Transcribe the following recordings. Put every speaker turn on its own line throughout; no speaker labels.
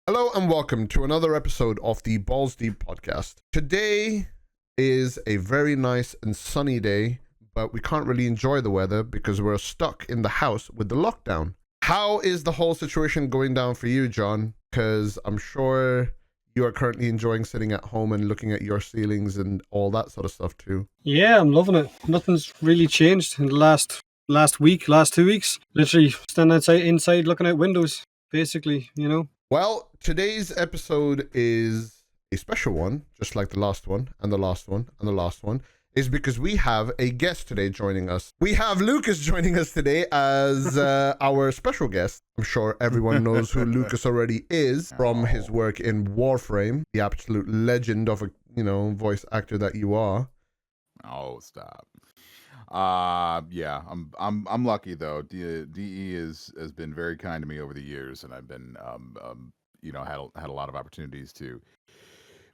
Hello and welcome to another episode of the Balls Deep podcast. Today is a very nice and sunny day, but we can't really enjoy the weather because we're stuck in the house with the lockdown. How is the whole situation going down for you, John? Because I'm sure you are currently enjoying sitting at home and looking at your ceilings and all that sort of stuff too.
Yeah, I'm loving it. Nothing's really changed in the last 2 weeks. Literally standing inside looking out windows, basically,
Well, today's episode is a special one, just like the last one, and the last one, and the last one, is because we have a guest today joining us. We have Lucas joining us today as our special guest. I'm sure everyone knows who Lucas already is from his work in Warframe, the absolute legend of a, voice actor that you are.
Oh, stop. Yeah, I'm lucky though. DE has been very kind to me over the years, and I've been had a lot of opportunities to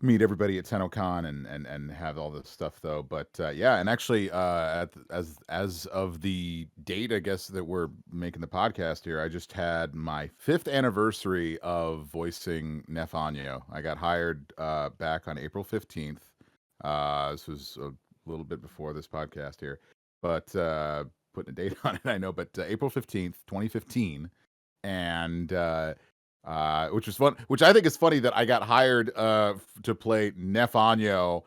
meet everybody at TennoCon and have all this stuff though. But yeah, and actually as of the date, I guess, that we're making the podcast here, I just had my 5th anniversary of voicing Nefanyo. I got hired back on April 15th. This was a little bit before this podcast here, but putting a date on it, I know, but April 15th, 2015, and which was fun, which I think is funny that I got hired to play Nefanyo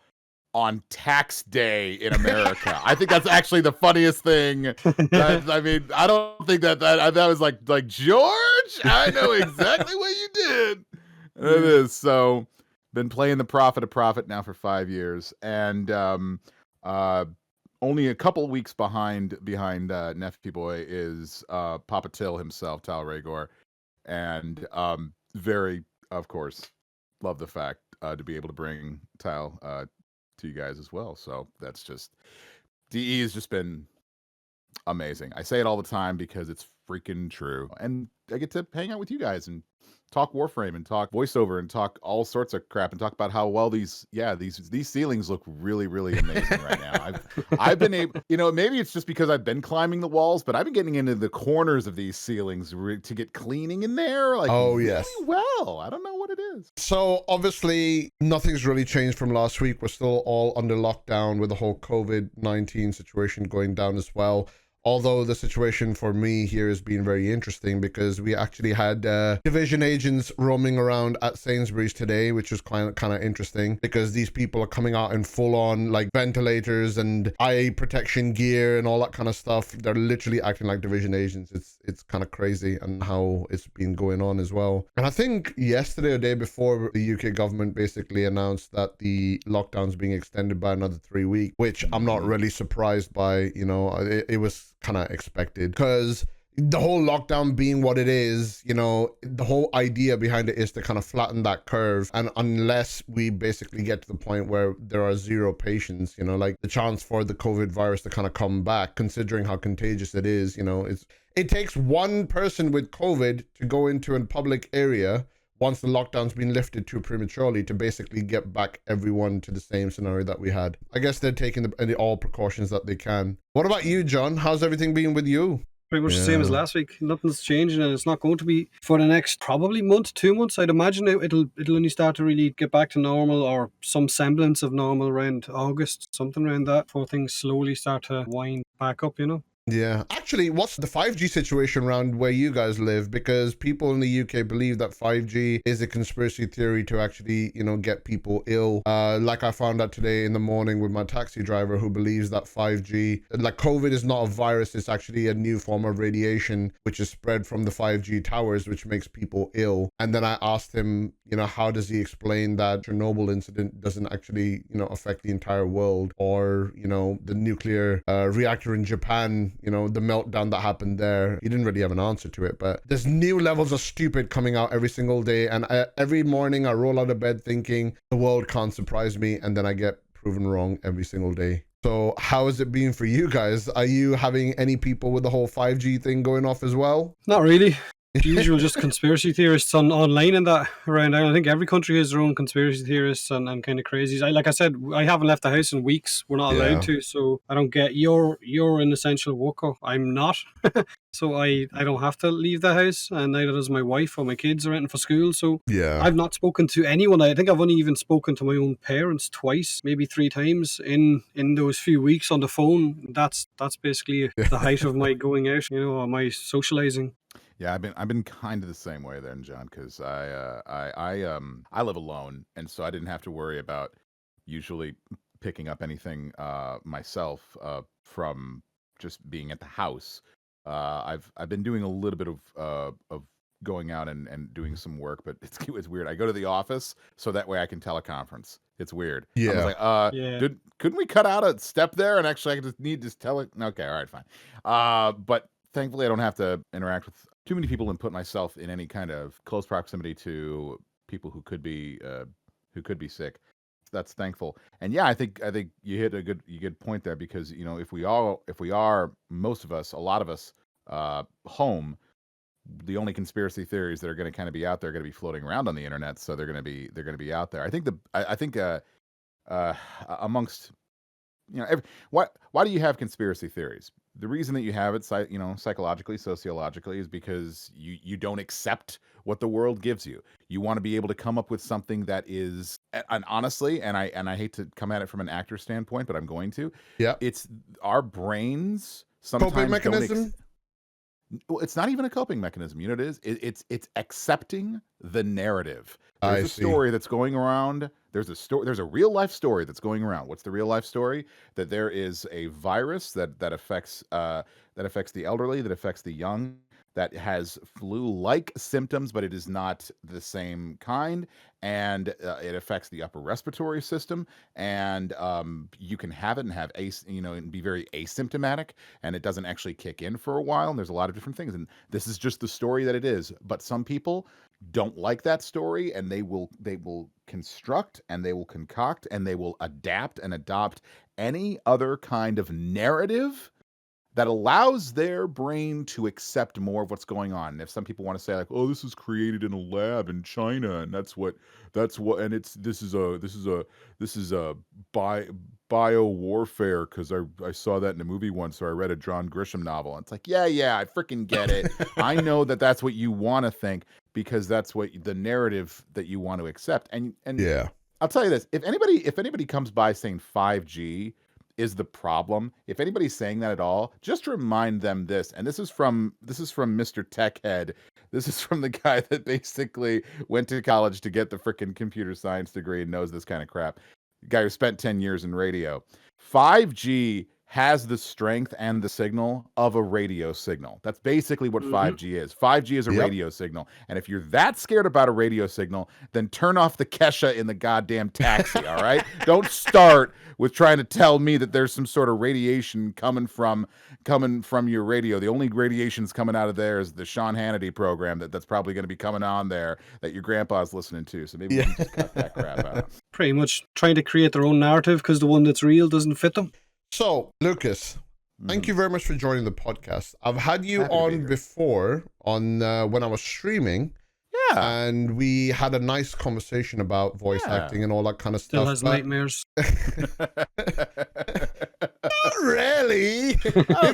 on tax day in America. I think that's actually the funniest thing. I mean, I don't think that was like George, I know exactly what you did. It is. So been playing the Prophet of Profit now for 5 years, and only a couple weeks behind Nefty Boy is Papa Till himself, Tal Rhaegar, and very, of course, love the fact to be able to bring Tal to you guys as well. So that's just, DE has just been amazing. I say it all the time because it's freaking true, and I get to hang out with you guys and talk Warframe and talk voiceover and talk all sorts of crap and talk about how well these ceilings look really, really amazing right now. I've been able, maybe it's just because I've been climbing the walls, but I've been getting into the corners of these ceilings to get cleaning in there. Like,
oh
really
yes,
well. I don't know what it is.
So obviously nothing's really changed from last week. We're still all under lockdown with the whole COVID-19 situation going down as well. Although the situation for me here has been very interesting because we actually had division agents roaming around at Sainsbury's today, which was kind of interesting because these people are coming out in full on like ventilators and eye protection gear and all that kind of stuff. They're literally acting like division agents. It's kind of crazy and how it's been going on as well. And I think yesterday or day before, the UK government basically announced that the lockdown's being extended by another 3 weeks, which I'm not really surprised by. It was kind of expected because the whole lockdown being what it is, the whole idea behind it is to kind of flatten that curve. And unless we basically get to the point where there are 0 patients, like the chance for the COVID virus to kind of come back, considering how contagious it is, it takes one person with COVID to go into a public area once the lockdown's been lifted too prematurely to basically get back everyone to the same scenario that we had. I guess they're taking all precautions that they can. What about you, John? How's everything been with you?
Pretty much the same as last week. Nothing's changing, and it's not going to be for the next probably month, 2 months. I'd imagine it'll only start to really get back to normal or some semblance of normal around August, something around that, before things slowly start to wind back up,
Yeah. Actually, what's the 5G situation around where you guys live? Because people in the UK believe that 5G is a conspiracy theory to actually, get people ill. Like I found out today in the morning with my taxi driver who believes that 5G, like COVID is not a virus, it's actually a new form of radiation which is spread from the 5G towers, which makes people ill. And then I asked him, how does he explain that Chernobyl incident doesn't actually, affect the entire world, or, the nuclear reactor in Japan, the meltdown that happened there. He didn't really have an answer to it, but there's new levels of stupid coming out every single day. And every morning I roll out of bed thinking the world can't surprise me. And then I get proven wrong every single day. So how has it been for you guys? Are you having any people with the whole 5G thing going off as well?
Not really. the usual just conspiracy theorists online and that around. I think every country has their own conspiracy theorists and kind of crazies. Like I said, I haven't left the house in weeks. We're not
Yeah.
allowed to, so I don't get. You're an essential worker. I'm not. So I don't have to leave the house, and neither does my wife or my kids are in for school. So
Yeah.
I've not spoken to anyone. I think I've only even spoken to my own parents twice, maybe 3 times in those few weeks on the phone. That's basically the height of my going out, or my socializing.
Yeah, I've been kind of the same way then, John, because I live alone, and so I didn't have to worry about usually picking up anything myself from just being at the house. I've been doing a little bit of going out and doing some work, but it's weird. I go to the office so that way I can teleconference. It's weird. I was
Yeah.
like,
Yeah.
couldn't we cut out a step there and actually I just need to tell it? Okay, all right, fine. But thankfully I don't have to interact with too many people and put myself in any kind of close proximity to people who could be sick. That's thankful. And yeah, I think you hit a good point there, because if we are most of us, a lot of us home, the only conspiracy theories that are going to kind of be out there are going to be floating around on the internet, so they're going to be out there. I think amongst why do you have conspiracy theories? The reason that you have it, psychologically, sociologically, is because you don't accept what the world gives you. You want to be able to come up with something that is, and honestly, and I hate to come at it from an actor standpoint, but I'm going to.
Yeah.
It's our brains sometimes
Coping mechanism?
well, it's not even a coping mechanism. You know what it is? It's accepting the narrative.
I
There's a
see.
story that's going around. There's a real life story that's going around. What's the real life story? That there is a virus that affects the elderly, that affects the young, that has flu-like symptoms, but it is not the same kind, and it affects the upper respiratory system, and you can have it and have and be very asymptomatic, and it doesn't actually kick in for a while, and there's a lot of different things, and this is just the story that it is. But some people don't like that story, and they will construct, and they will concoct, and they will adapt and adopt any other kind of narrative that allows their brain to accept more of what's going on. And if some people want to say like, "Oh, this is created in a lab in China, and this is a bio warfare because I saw that in a movie once, or I read a John Grisham novel." And it's like, yeah, I freaking get it. I know that that's what you want to think, because that's what the narrative that you want to accept. And
Yeah.
I'll tell you this: if anybody comes by saying 5G is the problem, if anybody's saying that at all, just remind them this. And this is from Mr. Techhead. This is from the guy that basically went to college to get the frickin' computer science degree and knows this kind of crap. The guy who spent 10 years in radio. 5G has the strength and the signal of a radio signal. That's basically what 5G is. 5G is a radio signal. And if you're that scared about a radio signal, then turn off the Kesha in the goddamn taxi, all right? Don't start with trying to tell me that there's some sort of radiation coming from your radio. The only radiation's coming out of there is the Sean Hannity program that's probably going to be coming on there that your grandpa's listening to. So maybe we can just cut that crap out.
Pretty much trying to create their own narrative because the one that's real doesn't fit them.
So, Lucas, thank you very much for joining the podcast. I've had you
Happy to be
on
here.
before on when I was streaming,
Yeah.
and we had a nice conversation about voice acting and all that kind of
Still
stuff.
has
but-
nightmares.
Not really. In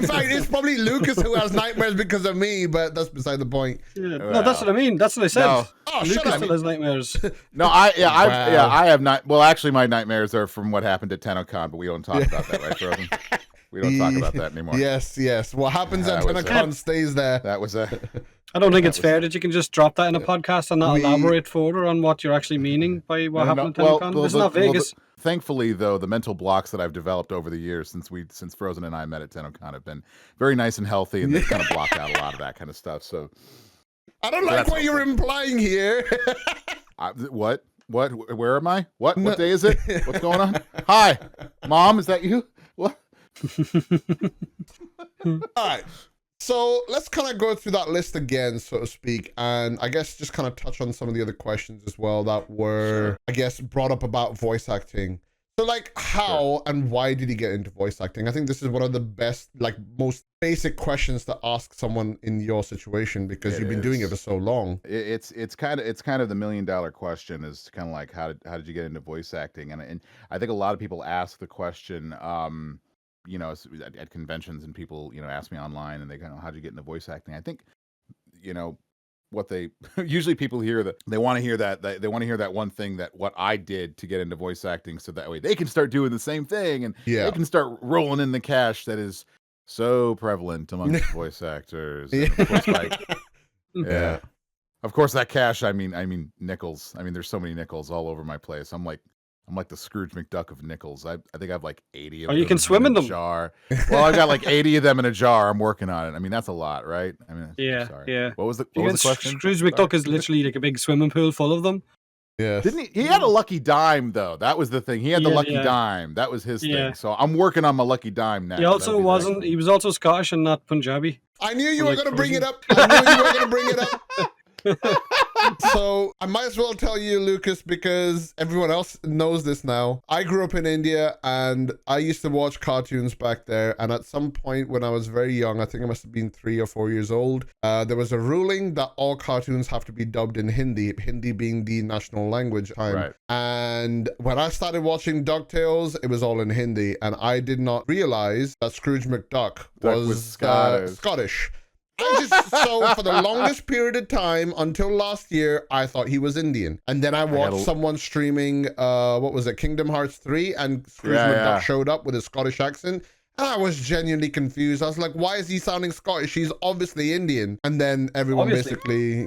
fact, it's probably Lucas who has nightmares because of me, but that's beside the point.
Yeah. No, that's what I mean. That's what I said.
No.
Oh, shut
Lucas
up.
still has nightmares.
No, I
Wow.
have not. Well, actually, my nightmares are from what happened at TennoCon, but we don't talk about that, right, Frozen? We don't talk about that anymore.
Yes. What happens at
That was
TennoCon stays there.
That was a.
I don't think it's fair that you can just drop that in a podcast and not
We-
elaborate further on what you're actually meaning by what happened at
well,
TennoCon.
well,
This is not Vegas.
thankfully, though, the mental blocks that I've developed over the years since Frozen and I met at TennoCon have been very nice and healthy, and they've kind of blocked out a lot of that kind of stuff. So,
I don't
So
like
that's
what you're implying here.
what? Where am I? What day is it? What's going on? Hi, Mom, is that you? What?
All right. So let's kind of go through that list again, so to speak, and I guess just kind of touch on some of the other questions as well that were, I guess, brought up about voice acting. So like how and why did he get into voice acting? I think this is one of the best, like most basic questions to ask someone in your situation, because you've been doing it for so long.
It's kind of the $1 million question, is kind of like how did you get into voice acting? And I think a lot of people ask the question, at conventions, and people, ask me online, and they kind of, how'd you get into voice acting? I think, what they usually people hear that they want to hear that one thing, that what I did to get into voice acting, so that way they can start doing the same thing, and they can start rolling in the cash that is so prevalent amongst voice actors. And of course, of course, that cash, I mean nickels. I mean, there's so many nickels all over my place. I'm like the Scrooge McDuck of nickels. I think I have like 80 of them.
You can swim in them.
Jar. Well, I've got like 80 of them in a jar. I'm working on it. I mean, that's a lot, right? I mean,
yeah.
What was the question?
Scrooge McDuck is literally like a big swimming pool full of them.
Yeah.
Didn't he? He had a lucky dime, though. That was the thing. He had the lucky dime. That was his thing. So I'm working on my lucky dime now.
He also wasn't. He was also Scottish and not Punjabi.
I knew you were going to bring it up. I knew you were going to bring it up. So I might as well tell you, Lucas, because everyone else knows this now. I grew up in India, and I used to watch cartoons back there. And at some point when I was very young, I think I must have been 3 or 4 years old, there was a ruling that all cartoons have to be dubbed in Hindi, Hindi being the national language time.
Right.
And when I started watching DuckTales, it was all in Hindi, and I did not realize that Scrooge McDuck was Scottish. So for the longest period of time, until last year, I thought he was Indian. And then I watched someone streaming, what was it, Kingdom Hearts 3, and Scrooge McDuck showed up with a Scottish accent. And I was genuinely confused. I was like, why is he sounding Scottish? He's obviously Indian. And then everyone basically,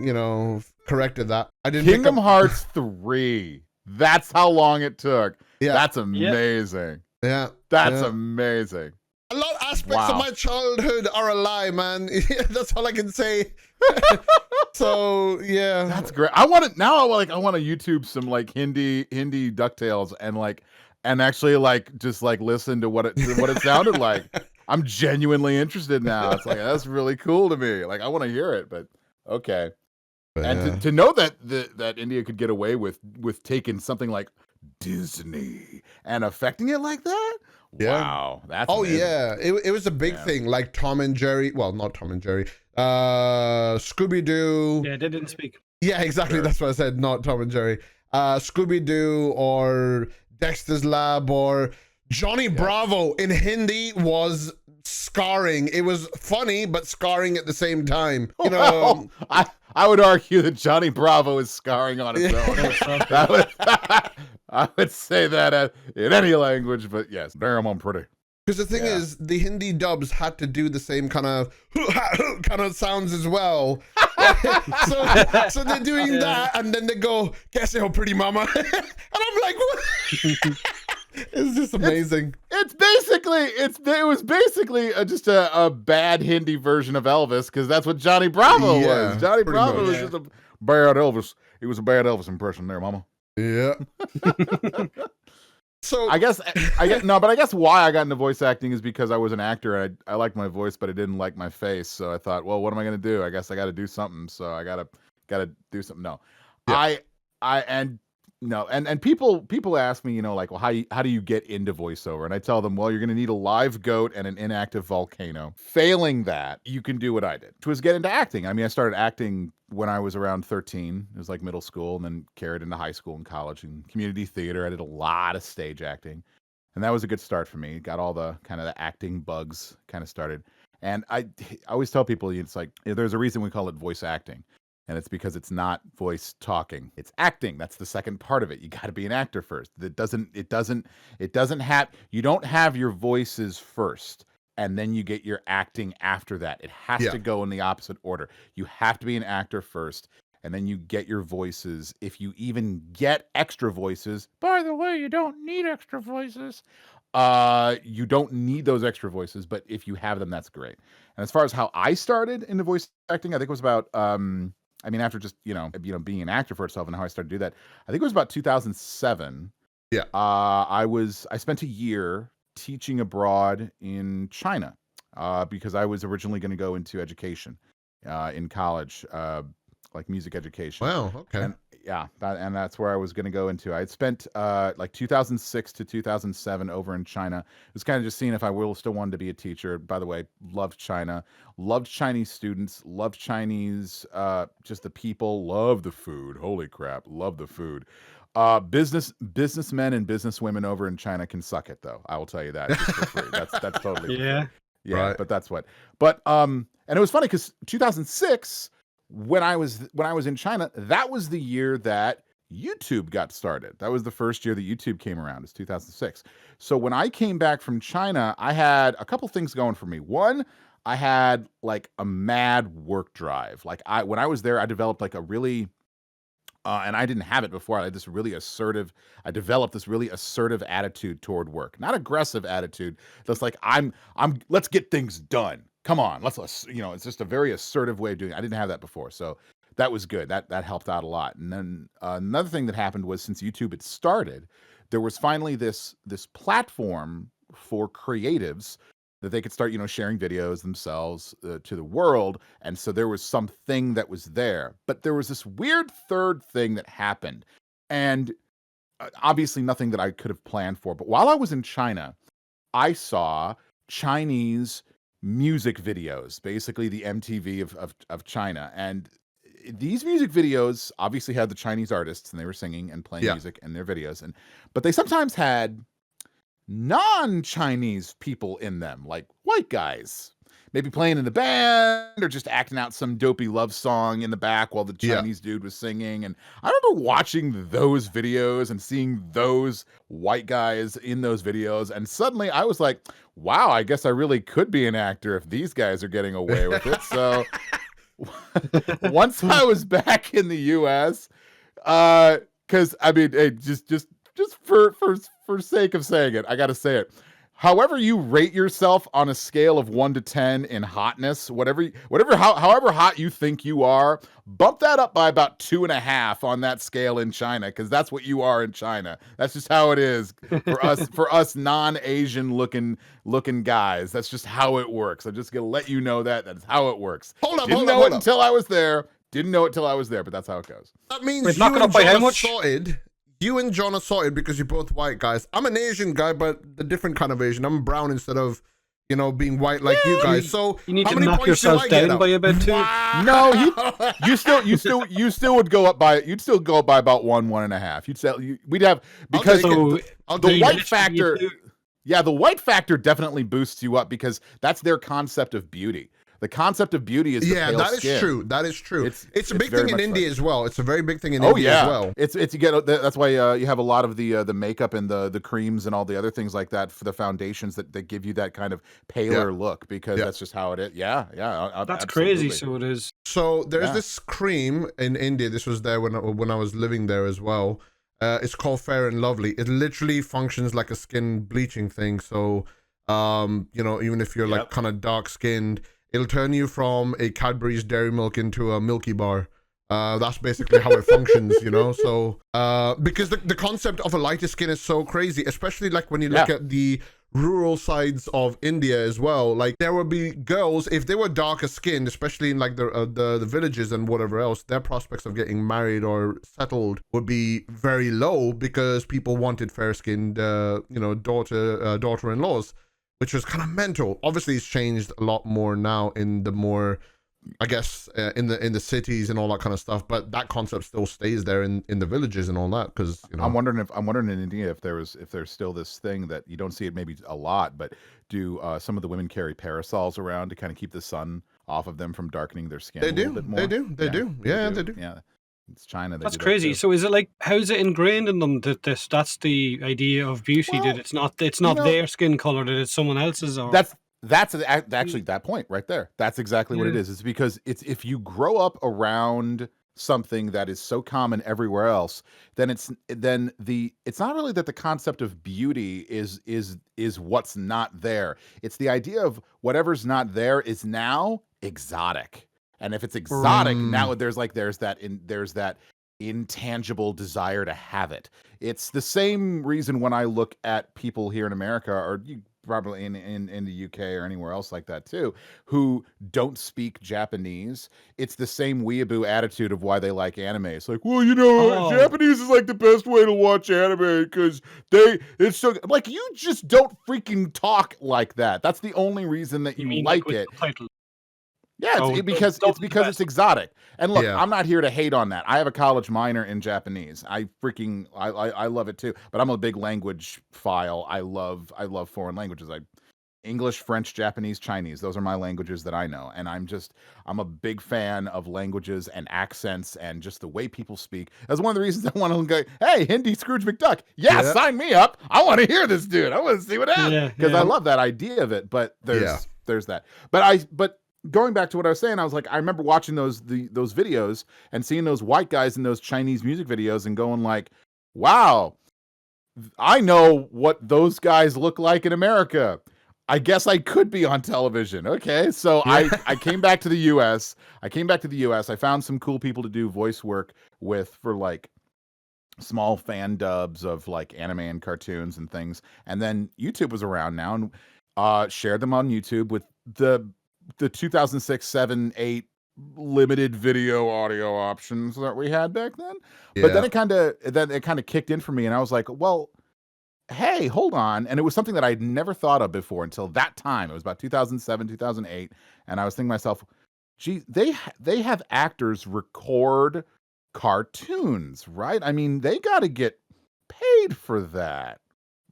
corrected that. I didn't
Kingdom Hearts 3. That's how long it took. Yeah. That's amazing.
Yeah.
That's amazing.
A lot of aspects of my childhood are a lie, man. That's all I can say. So yeah,
that's great. I want to YouTube some like Hindi DuckTales, and actually just listen to what it sounded like. I'm genuinely interested now. It's like, that's really cool to me. Like, I want to hear it, but okay. And to know that India could get away with taking something like Disney and affecting it like that.
Yeah.
Wow, that's amazing.
Yeah, it was a big thing, like Tom and Jerry. Well, not Tom and Jerry. Scooby-Doo.
Yeah, they didn't speak.
Yeah, exactly. Sure. That's what I said. Not Tom and Jerry. Scooby-Doo or Dexter's Lab or Johnny Bravo in Hindi was scarring. It was funny, but scarring at the same time.
I would argue that Johnny Bravo is scarring on its own. I would say that in any language, but yes, damn, I'm pretty.
Because the thing is, the Hindi dubs had to do the same kind of sounds as well. so they're doing that, and then they go, "Kaise ho, pretty mama," and I'm like, what? It's just amazing.
It was basically just a bad Hindi version of Elvis, because that's what Johnny Bravo was. Johnny Bravo was just a bad Elvis. He was a bad Elvis impression there, mama.
Yeah. So
I guess why I got into voice acting is because I was an actor, and I liked my voice, but I didn't like my face. So I thought, well, what am I going to do? I guess I got to do something. So I got to do something. No, yeah. And people ask me, well, how do you get into voiceover? And I tell them, well, you're going to need a live goat and an inactive volcano. Failing that, you can do what I did, which was get into acting. I mean, I started acting when I was around 13. It was like middle school, and then carried into high school and college and community theater. I did a lot of stage acting, and that was a good start for me. Got all the kind of the acting bugs kind of started. And I always tell people, it's like, there's a reason we call it voice acting. And it's because it's not voice talking. It's acting. That's the second part of it. You got to be an actor first. You don't have your voices first, and then you get your acting after that. It has to go in the opposite order. You have to be an actor first, and then you get your voices. If you even get extra voices, by the way, you don't need extra voices. You don't need those extra voices, but if you have them, that's great. And as far as how I started into voice acting, I think it was about after just being an actor for itself and how I started to do that, I think it was about 2007.
Yeah.
I spent a year teaching abroad in China because I was originally going to go into education in college, like music education.
Wow. Okay.
And yeah, and that's where I was going to go into. I had spent like 2006 to 2007 over in China. It was kind of just seeing if I will still wanted to be a teacher. By the way, loved China, loved Chinese students, loved Chinese, just the people, love the food. Holy crap, love the food. Businessmen and businesswomen over in China can suck it though. I will tell you that just for free. That's totally for
Yeah.
free. Yeah,
Right.
but that's what. But and it was funny because 2006. When I was in China, that was the year that YouTube got started. That was the first year that YouTube came around. It's 2006. So when I came back from China, I had a couple things going for me. One, I had like a mad work drive. Like when I was there, I developed like a really and I didn't have it before. I developed this really assertive attitude toward work. Not aggressive attitude. That's like let's get things done. Come on, let's it's just a very assertive way of doing it. I didn't have that before. So that was good. That helped out a lot. And then another thing that happened was since YouTube had started, there was finally this platform for creatives that they could start, sharing videos themselves to the world. And so there was something that was there. But there was this weird third thing that happened. And obviously nothing that I could have planned for. But while I was in China, I saw Chinese music videos, basically the MTV of China. And these music videos obviously had the Chinese artists and they were singing and playing music in their videos. But they sometimes had non-Chinese people in them, like white guys, maybe playing in the band or just acting out some dopey love song in the back while the Chinese dude was singing. And I remember watching those videos and seeing those white guys in those videos. And suddenly I was like, wow, I guess I really could be an actor if these guys are getting away with it. So once I was back in the US, because I mean, hey, just for sake of saying it, I got to say it. However you rate yourself on a scale of 1 to 10 in hotness, however hot you think you are, bump that up by about 2.5 on that scale in China, because that's what you are in China. That's just how it is for us non-Asian looking guys. That's just how it works. I'm just gonna let you know that's how it works. Didn't know it until I was there, but that's how it goes.
That means
Wait,
you
knock it
and
up by
John
how
are
much?
sorted. You and John are sorted because you're both white guys. I'm an Asian guy, but a different kind of Asian. I'm brown instead of, being white like you guys. So
You need
how
to
many
knock
points do
yourself
I get
down
up?
by about 2.
No, you still would go up by about 1.5. We'd have, because the white factor. Yeah, the white factor definitely boosts you up because that's their concept of beauty. The concept of beauty is the pale
that
skin.
is true. That is true. It's a big
very
thing in
much
India
so.
as well. It's a very big thing in India as well.
It's you get that's why you have a lot of the makeup and the creams and all the other things like that for the foundations that give you that kind of paler look, because that's just how it is. Yeah,
That's
absolutely
crazy. So it is.
So there's this cream in India. This was there when I was living there as well. It's called Fair and Lovely. It literally functions like a skin bleaching thing. So, even if you're like kind of dark skinned, it'll turn you from a Cadbury's Dairy Milk into a Milky Bar. That's basically how it functions, So, because the concept of a lighter skin is so crazy, especially like when you look at the rural sides of India as well. Like there would be girls, if they were darker skinned, especially in like the villages and whatever else, their prospects of getting married or settled would be very low because people wanted fair skinned, daughter-in-laws. Which was kind of mental. Obviously, it's changed a lot more now in the more, I guess, in the cities and all that kind of stuff. But that concept still stays there in the villages and all that, because
I'm wondering in India if there's still this thing that you don't see it maybe a lot, but do some of the women carry parasols around to kind of keep the sun off of them from darkening their skin?
They
a little bit more?
They do. Yeah, they do.
Yeah. It's China.
That's crazy. So is it like, how is it ingrained in them that that's the idea of beauty?
Well,
that it's not their skin color, that it's someone else's? Or
that's actually that point right there. That's exactly what it is. It's because if you grow up around something that is so common everywhere else, then it's not really that the concept of beauty is what's not there. It's the idea of whatever's not there is now exotic. And if it's exotic, now there's that intangible desire to have it. It's the same reason when I look at people here in America, or probably in the UK or anywhere else like that too, who don't speak Japanese. It's the same weeaboo attitude of why they like anime. It's like, well, Japanese is like the best way to watch anime because it's so like you just don't freaking talk like that. That's the only reason that you like it. Yeah, because it's exotic. And look, I'm not here to hate on that. I have a college minor in Japanese. I love it too. But I'm a big language file. I love foreign languages. English, French, Japanese, Chinese. Those are my languages that I know. And I'm a big fan of languages and accents and just the way people speak. That's one of the reasons I want to go, hey, Hindi Scrooge McDuck. Yeah, sign me up. I want to hear this dude. I want to see what happens. Because I love that idea of it. But there's that. But going back to what I was saying, I was like, I remember watching those videos and seeing those white guys in those Chinese music videos and going like, wow, I know what those guys look like in America. I guess I could be on television. Okay. So I came back to the US. I found some cool people to do voice work with for like small fan dubs of like anime and cartoons and things. And then YouTube was around now and shared them on YouTube with the 2006, 7, 8 limited video audio options that we had back then. But then it kind of kicked in for me and I was like, well, hey, hold on. And it was something that I'd never thought of before until that time. It was about 2007, 2008. And I was thinking to myself, gee, they have actors record cartoons, right? I mean, they got to get paid for that,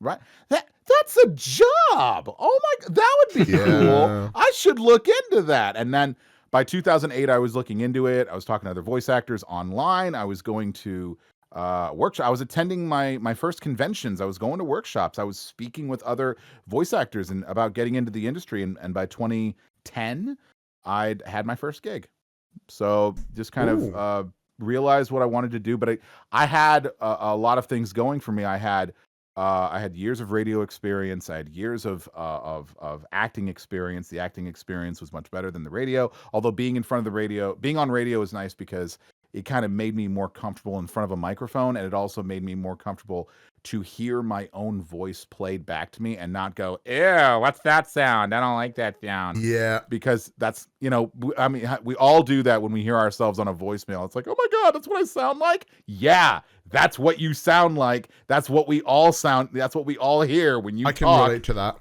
right? That's a job. Oh my, that would be cool. I should look into that. And then by 2008, I was looking into it. I was talking to other voice actors online. I was going to workshop. I was attending my first conventions. I was going to workshops. I was speaking with other voice actors and about getting into the industry. And by 2010, I'd had my first gig. So just kind of realized what I wanted to do. But I had a lot of things going for me. I had years of radio experience. I had years of acting experience. The acting experience was much better than the radio. Although being on radio is nice because it kind of made me more comfortable in front of a microphone, and it also made me more comfortable to hear my own voice played back to me and not go, ew, what's that sound? I don't like that sound.
Yeah.
Because that's, I mean, we all do that when we hear ourselves on a voicemail. It's like, oh my God, that's what I sound like? Yeah, that's what you sound like. That's what we all hear when you talk.
I can relate to that.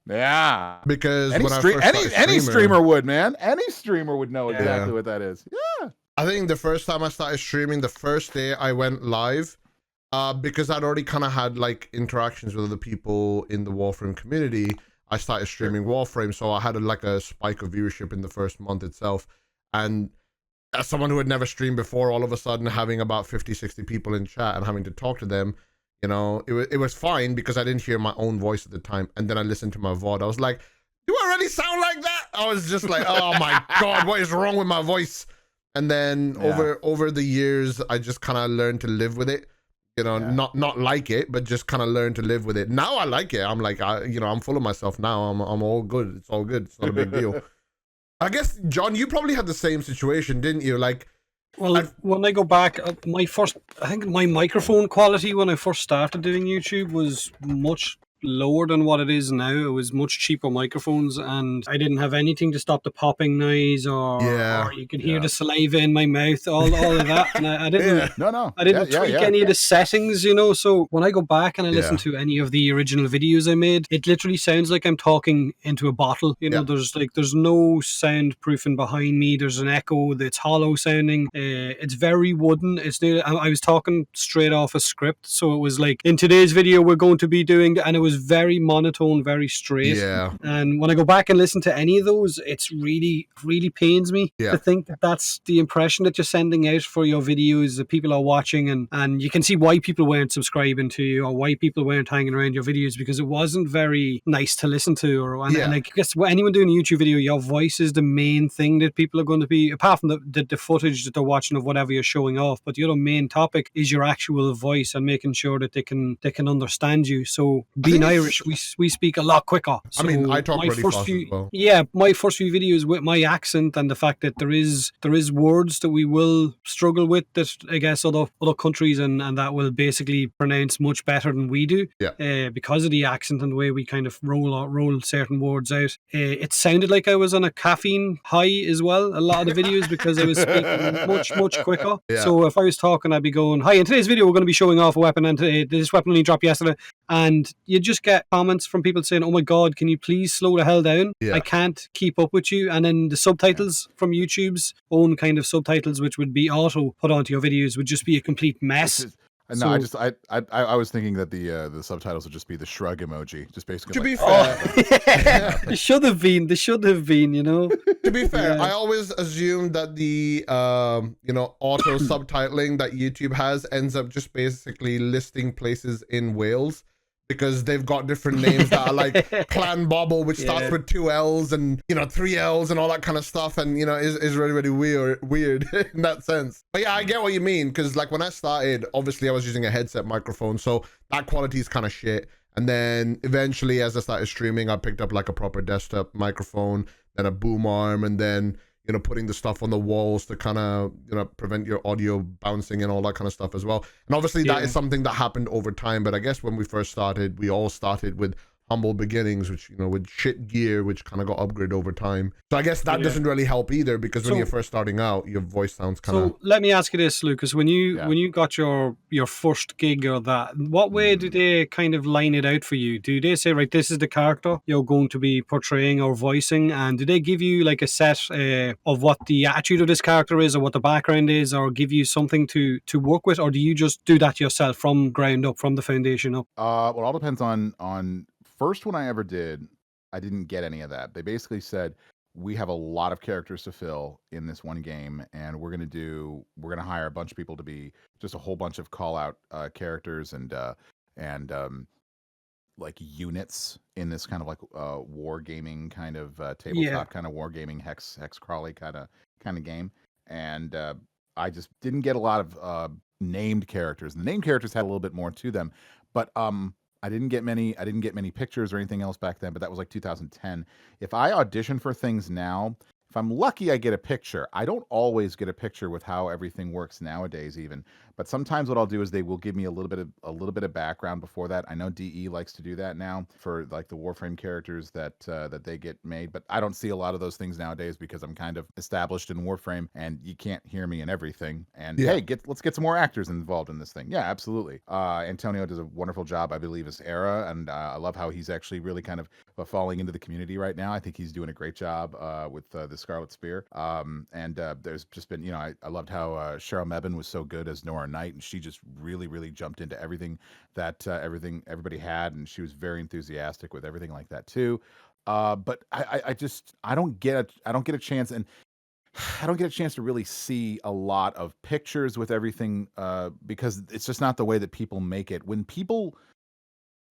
Yeah.
Because
any streamer would, man. Any streamer would know exactly what that is. Yeah.
I think the first time I started streaming, the first day I went live, because I'd already kind of had like interactions with other people in the Warframe community, I started streaming Warframe, so I had a spike of viewership in the first month itself. And as someone who had never streamed before, all of a sudden having about 50, 60 people in chat and having to talk to them, it was fine because I didn't hear my own voice at the time. And then I listened to my VOD. I was like, do I really sound like that? I was just like, oh my God, what is wrong with my voice? And then over the years, I just kind of learned to live with it, not like it, but just kind of learn to live with it. Now I like it. I'm like, I'm full of myself now. I'm all good. It's all good. It's not a big deal. I guess, John, you probably had the same situation, didn't you? Like,
well, when I go back, I think my microphone quality when I first started doing YouTube was much lower than what it is now. It was much cheaper microphones, and I didn't have anything to stop the popping noise or you could hear the saliva in my mouth, all of that. And I didn't I didn't tweak any of the settings, so when I go back and I listen to any of the original videos I made, it literally sounds like I'm talking into a bottle. There's no soundproofing behind me. There's an echo that's hollow sounding. It's very wooden. I was talking straight off a script, so it was like, in today's video we're going to be doing, and it was very monotone, very straight.
Yeah.
And when I go back and listen to any of those, it's really, really pains me to think that that's the impression that you're sending out for your videos, that people are watching, and you can see why people weren't subscribing to you or why people weren't hanging around your videos, because it wasn't very nice to listen to. And I guess anyone doing a YouTube video, your voice is the main thing that people are going to be, apart from the footage that they're watching of whatever you're showing off, but the other main topic is your actual voice and making sure that they can understand you. So being
think
Irish, we speak a lot quicker.
I mean, I talk
my
really
first
fast
few,
as well.
yeah, my first few videos with my accent and the fact that there is words that we will struggle with that I guess other countries and that will basically pronounce much better than we do.
Yeah.
Because of the accent and the way we kind of roll certain words out. It sounded like I was on a caffeine high as well, a lot of the videos, because I was speaking much quicker.
Yeah.
So if I was talking, I'd be going, "Hi, in today's video, we're going to be showing off a weapon, and this weapon only dropped yesterday." And you just get comments from people saying, "Oh my God, can you please slow the hell down?
Yeah.
I can't keep up with you." And then the subtitles from YouTube's own kind of subtitles, which would be auto put onto your videos, would just be a complete mess.
No, I was thinking that the subtitles would just be the shrug emoji, just basically.
To
like,
be fair,
They should have been. They should have been. You know.
to be fair,
Yeah.
I always assume that the auto subtitling that YouTube has ends up just basically listing places in Wales, because they've got different names that are like Clan Bobble, which starts with 2 L's and 3 L's and all that kind of stuff, and is really weird in that sense. But yeah, I get what you mean, because like when I started, obviously I was using a headset microphone, so that quality is kind of shit. And then eventually, as I started streaming, I picked up like a proper desktop microphone, then a boom arm, and then putting the stuff on the walls to kind of prevent your audio bouncing and all that kind of stuff as well. And obviously that is something that happened over time. But I guess when we first started, we all started with humble beginnings, which with shit gear, which kind of got upgraded over time. So I guess that doesn't really help either, because when you're first starting out, your voice sounds kind of.
So let me ask you this, Lucas: when you got your first gig or that, what way do they kind of line it out for you? Do they say, right, this is the character you're going to be portraying or voicing, and do they give you like a set of what the attitude of this character is, or what the background is, or give you something to work with, or do you just do that yourself from ground up, from the foundation up?
Well, it all depends on. First one I ever did, I didn't get any of that. They basically said, we have a lot of characters to fill in this one game, and we're gonna hire a bunch of people to be just a whole bunch of call out characters and like units in this kind of like war gaming kind of tabletop kind of war gaming hex crawly kind of game. And I just didn't get a lot of named characters. The named characters had a little bit more to them, but I didn't get many pictures or anything else back then, but that was like 2010. If I audition for things now, if I'm lucky, I get a picture. I don't always get a picture with how everything works nowadays even, but sometimes what I'll do is they will give me a little bit of background before that. I know DE likes to do that now for like the Warframe characters that they get made, but I don't see a lot of those things nowadays because I'm kind of established in Warframe and you can't hear me and everything. And hey, let's get some more actors involved in this thing. Yeah, absolutely. Antonio does a wonderful job, I believe, as Era, and I love how he's actually really kind of falling into the community right now. I think he's doing a great job with the Scarlet Spear. And there's just been, I loved how Cheryl Mebane was so good as Nora Knight, and she just really jumped into everything that everybody had, and she was very enthusiastic with everything like that too. But I don't get a chance, and I don't get a chance to really see a lot of pictures with everything because it's just not the way that people make it. When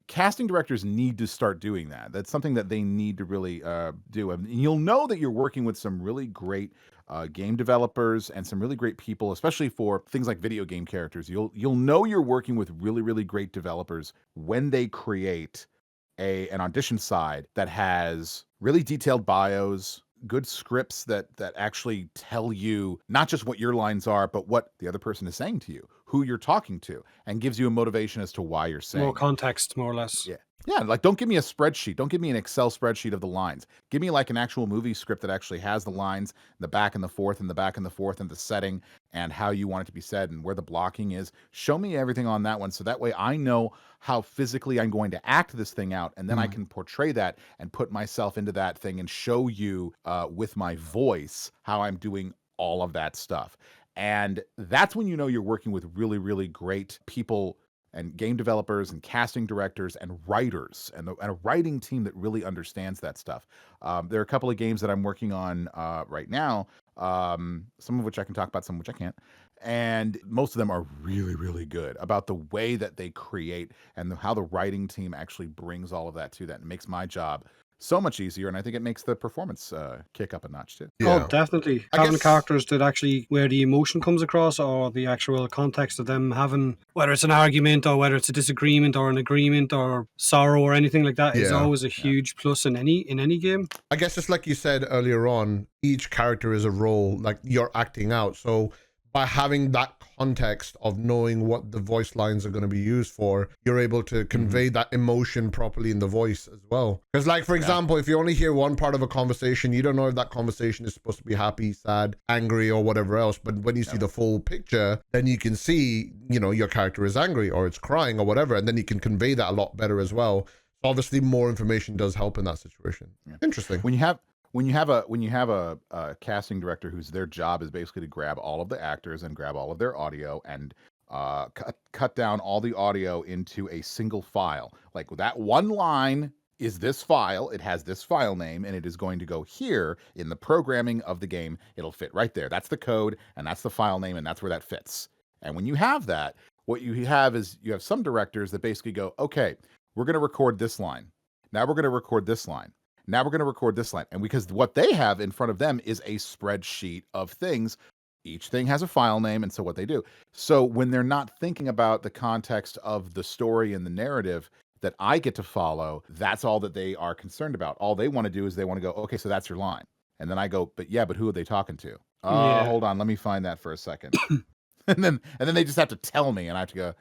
casting directors need to start doing that. That's something that they need to really do. And you'll know that you're working with some really great game developers and some really great people, especially for things like video game characters. You'll know you're working with really great developers when they create an audition side that has really detailed bios, good scripts that actually tell you not just what your lines are, but what the other person is saying to you, who you're talking to, and gives you a motivation as to why you're saying
more context, more or less.
Yeah, like don't give me a spreadsheet. Don't give me an Excel spreadsheet of the lines. Give me like an actual movie script that actually has the lines, the back and the forth, and the back and the forth, and the setting, and how you want it to be said, and where the blocking is. Show me everything on that one, so that way I know how physically I'm going to act this thing out, and then I can portray that and put myself into that thing and show you with my voice how I'm doing all of that stuff. And that's when you know you're working with really great people and game developers and casting directors and writers and a writing team that really understands that stuff. There are a couple of games that I'm working on right now, some of which I can talk about, some of which I can't. And most of them are really good about the way that they create and how the writing team actually brings all of that to that and makes my job so much easier, and I think it makes the performance kick up a notch too.
Oh,
Yeah.
definitely.
I
Having
guess-
characters that actually, where the emotion comes across or the actual context of them having, whether it's an argument or whether it's a disagreement or an agreement or sorrow or anything like that, is
Yeah.
always a huge plus in any game.
I guess just like you said earlier on, each character is a role, like you're acting out. So by having that context of knowing what the voice lines are going to be used for, you're able to convey that emotion properly in the voice as well. Because like, for example, if you only hear one part of a conversation, you don't know if that conversation is supposed to be happy, sad, angry, or whatever else. But when you see the full picture, then you can see, you know, your character is angry or it's crying or whatever. And then you can convey that a lot better as well. Obviously, more information does help in that situation. Interesting.
When you have a casting director whose their job is basically to grab all of the actors and grab all of their audio and cut down all the audio into a single file, like that one line is this file, it has this file name, and it is going to go here in the programming of the game. It'll fit right there. That's the code, and that's the file name, and that's where that fits. And when you have that, what you have is you have some directors that basically go, okay, we're going to record this line. Now we're going to record this line. Now we're going to record this line. And because what they have in front of them is a spreadsheet of things, each thing has a file name. And so what they do. So when they're not thinking about the context of the story and the narrative that I get to follow, that's all that they are concerned about. All they want to do is they want to go, okay, so that's your line. And then I go, but who are they talking to? Hold on, let me find that for a second. and then they just have to tell me, and I have to go,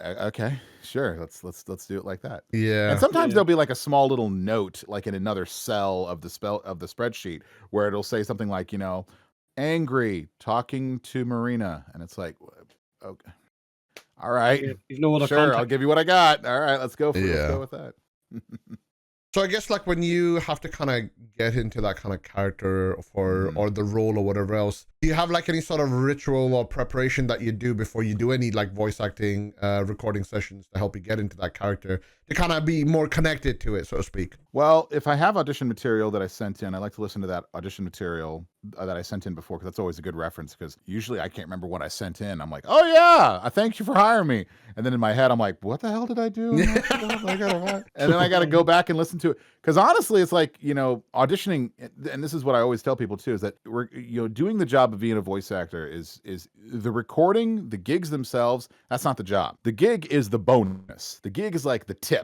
okay, sure, let's do it like that.
Yeah.
And sometimes there'll be like a small little note, like in another cell of the spreadsheet, where it'll say something like, you know, angry, talking to Marina, and it's like, okay, all right,
You know what?
sure, I'll give you what I got. All right, let's go let's go with that.
So I guess like when you have to kind of get into that kind of character for or the role or whatever else, do you have like any sort of ritual or preparation that you do before you do any like voice acting recording sessions to help you get into that character to kind of be more connected to it, so to speak?
Well, if I have audition material that I sent in, I like to listen to that audition material that I sent in before, because that's always a good reference, because usually I can't remember what I sent in. I'm like, oh yeah, I thank you for hiring me. And then in my head, I'm like, what the hell did I do? And then I got to go back and listen to it. Because honestly, it's like, you know, auditioning, and this is what I always tell people too, is that doing the job of being a voice actor is the recording, the gigs themselves, that's not the job. The gig is the bonus. The gig is like the tip.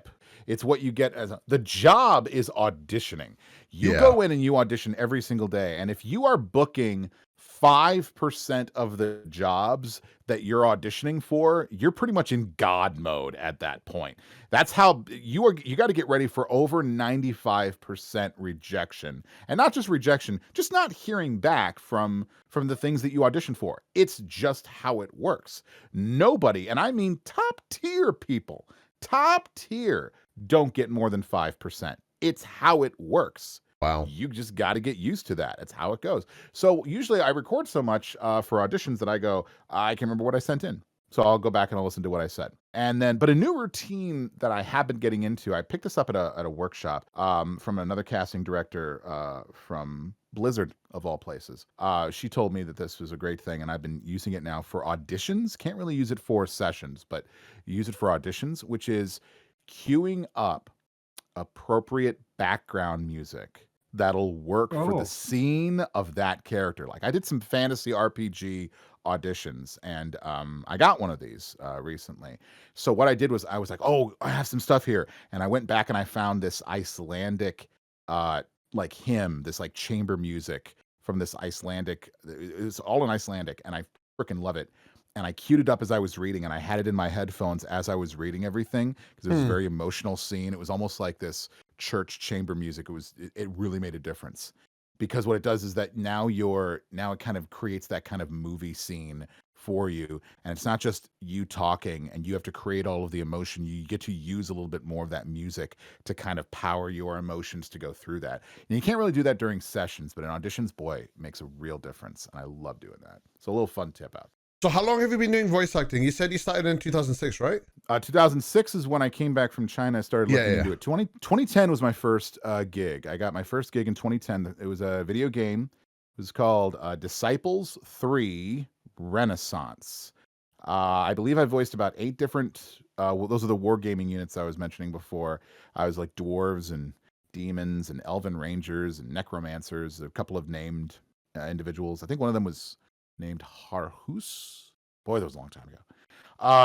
It's what you get the job is auditioning. You go in and you audition every single day. And if you are booking 5% of the jobs that you're auditioning for, you're pretty much in God mode at that point. That's how you got to get ready for over 95% rejection. And not just rejection, just not hearing back from the things that you auditioned for. It's just how it works. Nobody, and I mean top tier people, top tier, don't get more than 5%. It's how it works.
Wow.
You just got to get used to that. It's how it goes. So usually I record so much for auditions that I go, I can remember what I sent in. So I'll go back and I'll listen to what I said. And then, but a new routine that I have been getting into, I picked this up at a workshop from another casting director from Blizzard, of all places. She told me that this was a great thing, and I've been using it now for auditions. Can't really use it for sessions, but use it for auditions, which is queuing up appropriate background music that'll work for the scene of that character. Like I did some fantasy RPG auditions, and I got one of these recently. So what I did was I was like, oh, I have some stuff here. And I went back and I found this Icelandic like hymn, this like chamber music from this Icelandic, it's all in Icelandic, and I freaking love it. And I queued it up as I was reading, and I had it in my headphones as I was reading everything, because it was a very emotional scene. It was almost like this church chamber music. It really made a difference, because what it does is that now it kind of creates that kind of movie scene for you, and it's not just you talking and you have to create all of the emotion. You get to use a little bit more of that music to kind of power your emotions to go through that. And you can't really do that during sessions, but in auditions, boy, it makes a real difference, and I love doing that. So a little fun tip out.
So how long have you been doing voice acting? You said you started in 2006, right?
2006 is when I came back from China. I started looking into it. 2010 was my first gig. I got my first gig in 2010. It was a video game. It was called Disciples 3 Renaissance. I believe I voiced about 8 different, those are the wargaming units I was mentioning before. I was like dwarves and demons and elven rangers and necromancers, a couple of named individuals. I think one of them was named Harhus. Boy, that was a long time ago.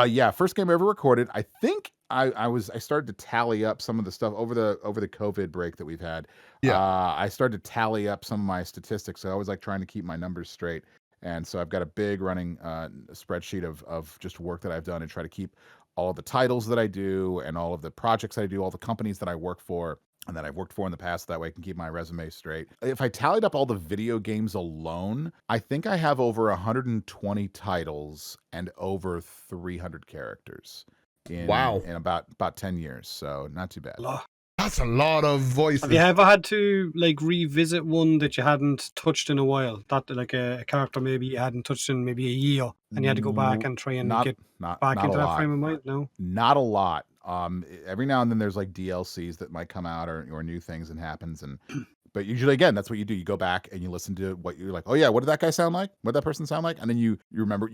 Yeah, first game I ever recorded. I think I started to tally up some of the stuff over the COVID break that we've had.
Yeah.
I started to tally up some of my statistics. So I was like trying to keep my numbers straight. And so I've got a big running spreadsheet of just work that I've done and try to keep all of the titles that I do and all of the projects I do, all the companies that I work for and that I've worked for in the past. That way I can keep my resume straight. If I tallied up all the video games alone, I think I have over 120 titles and over 300 characters in about 10 years. So not too bad.
That's a lot of voices.
Have you ever had to like revisit one that you hadn't touched in a while? That like a character maybe you hadn't touched in maybe a year, and you had to go back and try and get back into that frame of mind? No,
not a lot. Every now and then there's like DLCs that might come out or new things and happens, and but usually again that's what you do. You go back and you listen to what you're like. Oh yeah, what did that guy sound like? What did that person sound like? And then you remember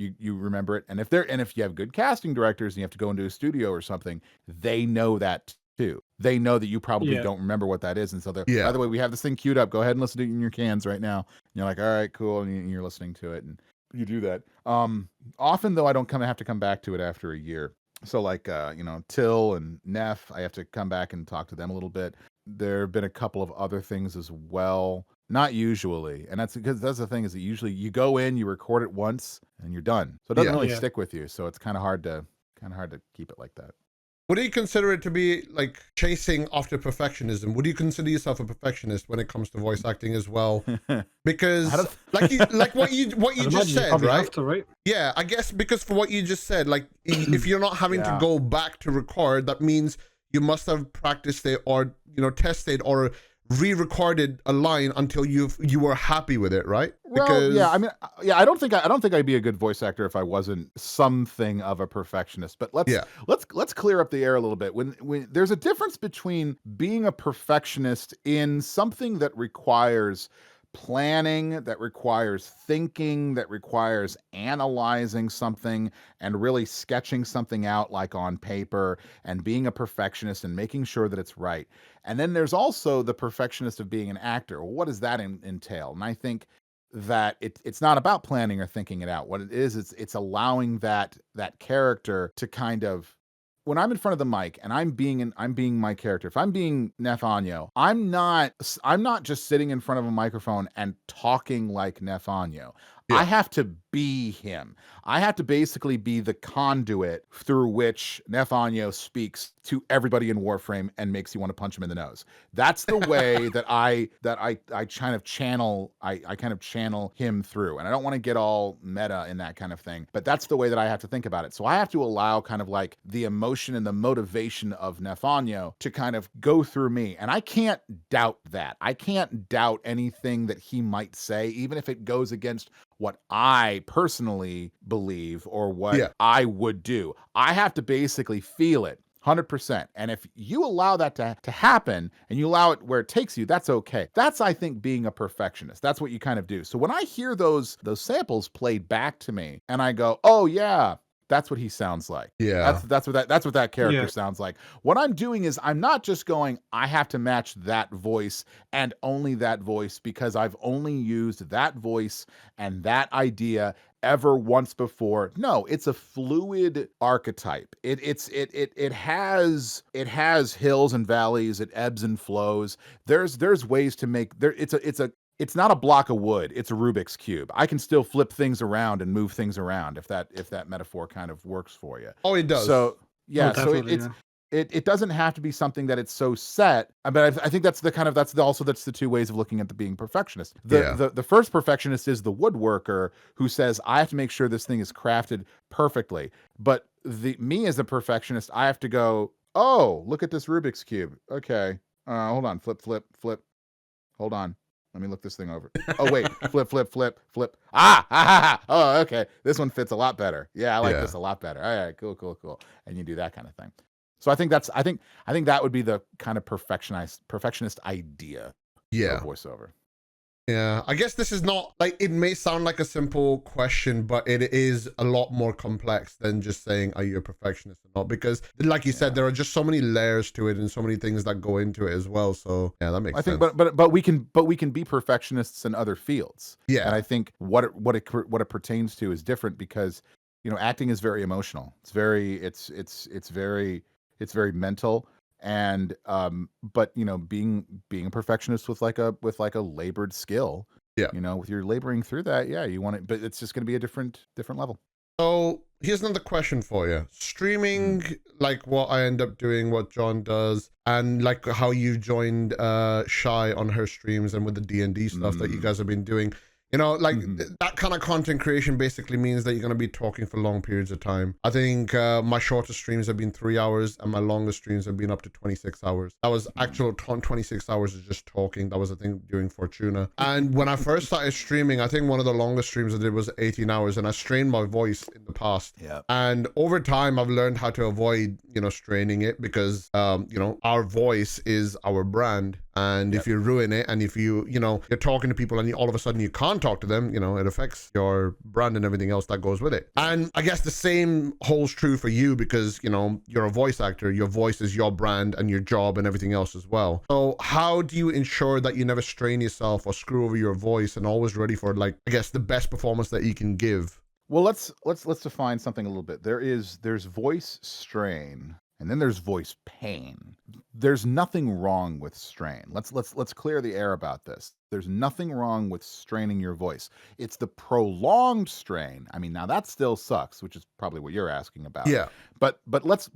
it. And if you have good casting directors and you have to go into a studio or something, they know that too. They know that you probably don't remember what that is, and so they're by the way, we have this thing queued up. Go ahead and listen to it in your cans right now. And you're like, all right, cool, and you're listening to it, and you do that. Often though, I don't have to come back to it after a year. So like Till and Neff, I have to come back and talk to them a little bit. There have been a couple of other things as well. Not usually, and that's because that's the thing is that usually you go in, you record it once, and you're done. So it doesn't really stick with you. So it's kind of hard to keep it like that.
Would you consider it to be like chasing after perfectionism? Would you consider yourself a perfectionist when it comes to voice acting as well? Because like what you just said, right?
Right?
Yeah, I guess because for what you just said, like if you're not having to go back to record, that means you must have practiced it or tested or re-recorded a line until you were happy with it, right?
Well, yeah, I mean, I don't think I'd be a good voice actor if I wasn't something of a perfectionist. But let's clear up the air a little bit. When there's a difference between being a perfectionist in something that requires planning, that requires thinking, that requires analyzing something and really sketching something out like on paper and being a perfectionist and making sure that it's right. And then there's also the perfectionist of being an actor. What does that entail? And I think that it's not about planning or thinking it out. What it is, it's allowing that character to kind of, when I'm in front of the mic and I'm being my character. If I'm being Nefanyo, I'm not just sitting in front of a microphone and talking like Nefanyo. Yeah. I have to be him. I have to basically be the conduit through which Nefanyo speaks to everybody in Warframe and makes you want to punch him in the nose. That's the way that I kind of channel him through. And I don't want to get all meta in that kind of thing, but that's the way that I have to think about it. So I have to allow kind of like the emotion and the motivation of Nefanyo to kind of go through me. And I can't doubt that. I can't doubt anything that he might say, even if it goes against what I personally believe or what I would do. I have to basically feel it 100%. And if you allow that to happen and you allow it where it takes you, that's okay. That's, I think, being a perfectionist. That's what you kind of do. So when I hear those samples played back to me and I go, oh yeah, that's what he sounds like. Yeah. That's what that character sounds like. What I'm doing is I'm not just going, I have to match that voice and only that voice because I've only used that voice and that idea ever once before. No, it's a fluid archetype. It has hills and valleys, it ebbs and flows. There's ways to make there it's not a block of wood, it's a Rubik's Cube. I can still flip things around and move things around if that metaphor kind of works for you.
Oh, it does.
So it doesn't have to be something that it's so set. But I think that's the two ways of looking at the being perfectionist. The first perfectionist is the woodworker who says, I have to make sure this thing is crafted perfectly. But me as a perfectionist, I have to go, oh, look at this Rubik's Cube. Okay. Hold on. Flip. Hold on. Let me look this thing over. Oh, wait. Flip. Oh, okay. This one fits a lot better. Yeah, I like this a lot better. All right, cool. And you do that kind of thing. So I think that would be the kind of perfectionist idea of voiceover.
Yeah, I guess this is not like, it may sound like a simple question, but it is a lot more complex than just saying, are you a perfectionist or not? Because like you said, there are just so many layers to it and so many things that go into it as well. So yeah, that makes
I think,
sense.
but we can be perfectionists in other fields.
Yeah.
And I think what it pertains to is different because, you know, acting is very emotional. It's very mental. And but you know, being a perfectionist with like a labored skill,
Yeah.
you know, with you're laboring through that, yeah, you want it, but it's just going to be a different level.
So here's another question for you. Streaming, like what I end up doing, what John does, and like how you joined Shy on her streams and with the D&D stuff that you guys have been doing. You know, like that kind of content creation basically means that you're going to be talking for long periods of time. I think my shortest streams have been 3 hours and my longest streams have been up to 26 hours. That was actual 26 hours of just talking. That was a thing during Fortuna. And when I first started streaming, I think one of the longest streams I did was 18 hours, and I strained my voice in the past.
Yeah.
And over time, I've learned how to avoid, you know, straining it because, you know, our voice is our brand. And if you ruin it, and if you know, you're talking to people and all of a sudden you can't talk to them, you know, it affects your brand and everything else that goes with it. And I guess the same holds true for you because, you know, you're a voice actor, your voice is your brand and your job and everything else as well. So how do you ensure that you never strain yourself or screw over your voice and always ready for, like, I guess the best performance that you can give?
Well, let's define something a little bit. There's voice strain, and then there's voice pain. There's nothing wrong with strain. Let's clear the air about this. There's nothing wrong with straining your voice. It's the prolonged strain. I mean, now that still sucks, which is probably what you're asking about.
Yeah.
But let's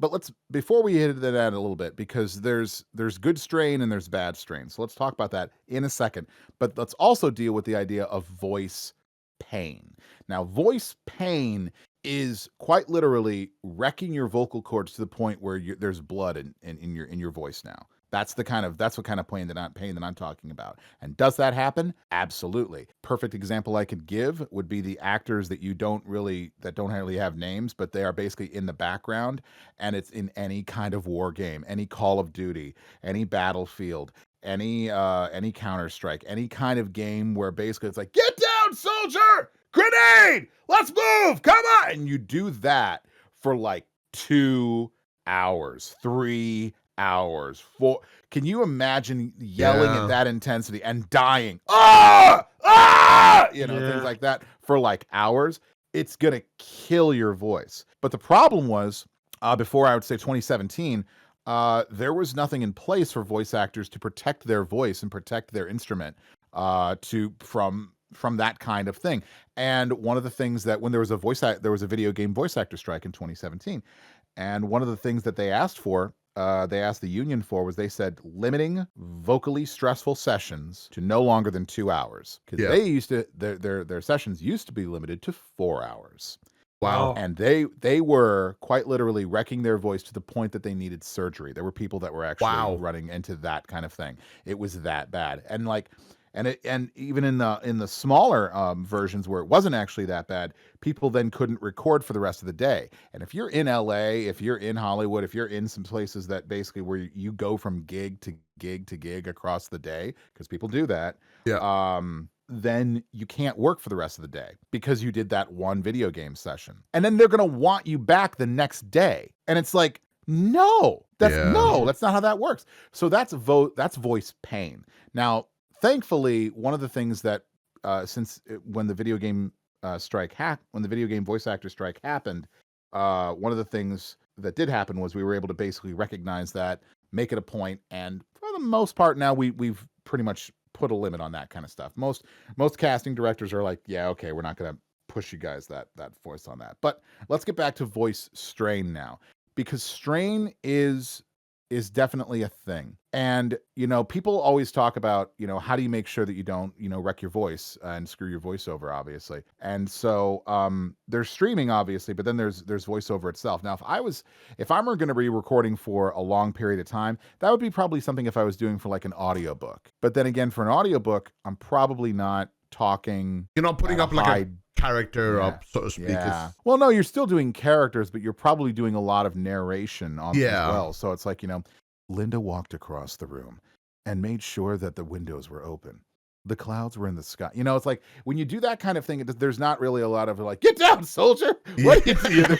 before we hit that a little bit, because there's good strain and there's bad strain. So let's talk about that in a second. But let's also deal with the idea of voice pain. Now, voice pain is quite literally wrecking your vocal cords to the point where there's blood in your voice now. That's what kind of pain that I'm talking about. And does that happen? Absolutely. Perfect example I could give would be the actors that don't really have names, but they are basically in the background, and it's in any kind of war game, any Call of Duty, any Battlefield, any Counter-Strike, any kind of game where basically it's like, get down, soldier! Grenade! Let's move! Come on! And you do that for like 2 hours, 3 hours, 4. Can you imagine yelling at that intensity and dying? You know, things like that for like hours. It's gonna kill your voice. But the problem was, before I would say 2017, there was nothing in place for voice actors to protect their voice and protect their instrument from that kind of thing. And one of the things that when there was a video game voice actor strike in 2017, and one of the things that they asked the union for, was they said limiting vocally stressful sessions to no longer than 2 hours, because they used to their sessions used to be limited to 4 hours.
Wow.
And they were quite literally wrecking their voice to the point that they needed surgery. There were people that were actually running into that kind of thing. It was that bad. And like, and even in the smaller versions where it wasn't actually that bad, people then couldn't record for the rest of the day. And if you're in LA, if you're in Hollywood, if you're in some places that basically where you go from gig to gig to gig across the day, because people do that, then you can't work for the rest of the day because you did that one video game session. And then they're going to want you back the next day. And it's like, no, that's not how that works. So that's voice pain. Now, thankfully, one of the things that when the video game voice actor strike happened, one of the things that did happen was we were able to basically recognize that, make it a point, and for the most part now we've pretty much put a limit on that kind of stuff. Most casting directors are like, yeah, okay, we're not going to push you guys that voice on that. But let's get back to voice strain now, because strain is definitely a thing. And, you know, people always talk about, you know, how do you make sure that you don't, you know, wreck your voice and screw your voiceover, obviously. And so there's streaming, obviously, but then there's voiceover itself. Now, if I'm going to be recording for a long period of time, that would be probably something if I was doing for like an audiobook. But then again, for an audiobook, I'm probably not talking.
You're not putting up like a character up, so to speak.
Yeah. Well, no, you're still doing characters, but you're probably doing a lot of narration on as well. So it's like, you know, Linda walked across the room and made sure that the windows were open. the clouds were in the sky. You know, it's like when you do that kind of thing, there's not really a lot of like, get down, soldier. What do you do?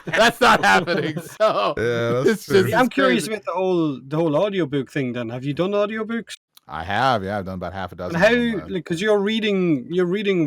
That's not happening. So
Yeah, that's
it's
true.
just,
I'm
it's
curious
crazy.
about the whole audiobook thing. Then, have you done audiobooks?
I have, yeah, I've done about half a dozen.
And how,
of them.
like, because you're reading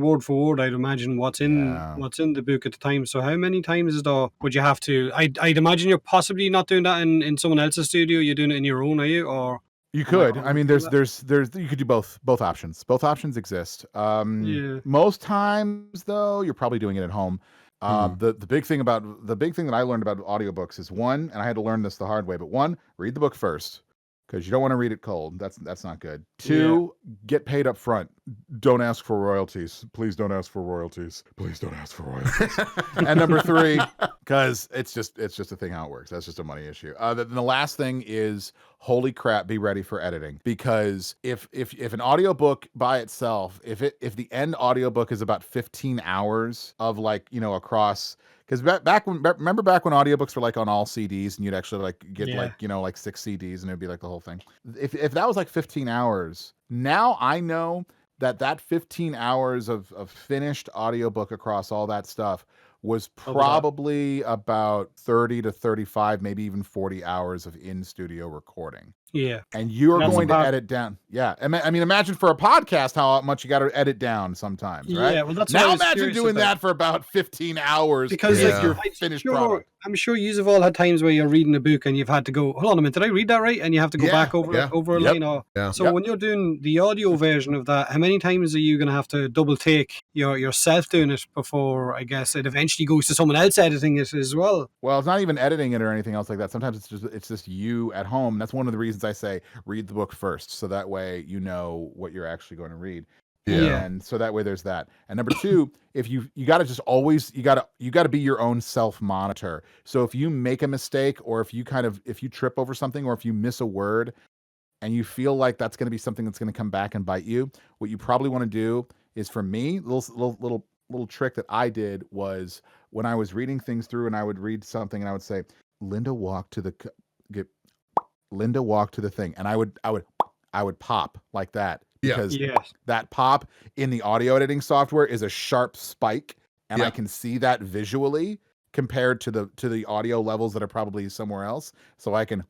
word for word, I'd imagine what's in the book at the time. So how many times would you have to? I'd imagine you're possibly not doing that in someone else's studio. You're doing it in your own, are you? Or
You
am I
could. I
wrong
mean,
to do
there's
that?
you could do both options. Both options exist.
Yeah.
Most times though, you're probably doing it at home. The big thing that I learned about audiobooks is one, and I had to learn this the hard way, but one, read the book first because you don't want to read it cold. That's not good. Two, get paid up front. Don't ask for royalties. Please don't ask for royalties. Please don't ask for royalties. And number three, because it's just a thing how it works. That's just a money issue. The last thing is, holy crap, be ready for editing, because if an audiobook by itself, if the end audiobook is about 15 hours of like, you know, across, because remember back when audiobooks were like on all CDs and you'd actually like get like, you know, like 6 CDs and it'd be like the whole thing. If that was like 15 hours, now I know that 15 hours of finished audiobook across all that stuff was probably about 30 to 35, maybe even 40 hours of in-studio recording.
Yeah.
And you're
That's
going to
about-
edit down. Yeah. I mean, imagine for a podcast how much you got to edit down sometimes, right?
Yeah, well, that's what I
now
was
imagine
curious
doing
about.
that for about 15 hours
Because
is
like
your finished product.
I'm sure you've all had times where you're reading a book and you've had to go, hold on a minute, did I read that right? And you have to go back over a line. Or so when you're doing the audio version of that, how many times are you going to have to double take yourself doing it before, I guess, it eventually goes to someone else editing it as well?
Well, it's not even editing it or anything else like that. Sometimes it's just you at home. That's one of the reasons I say read the book first, so that way you know what you're actually going to read.
Yeah.
And so that way there's that. And number two, if you got to just always, you got to be your own self monitor. So if you make a mistake, or if you trip over something, or if you miss a word and you feel like that's going to be something that's going to come back and bite you, what you probably want to do is, for me, little trick that I did was, when I was reading things through and I would read something and I would say, Linda walked to the thing. And I would pop like that, because that pop in the audio editing software is a sharp spike, and I can see that visually compared to the audio levels that are probably somewhere else. So I can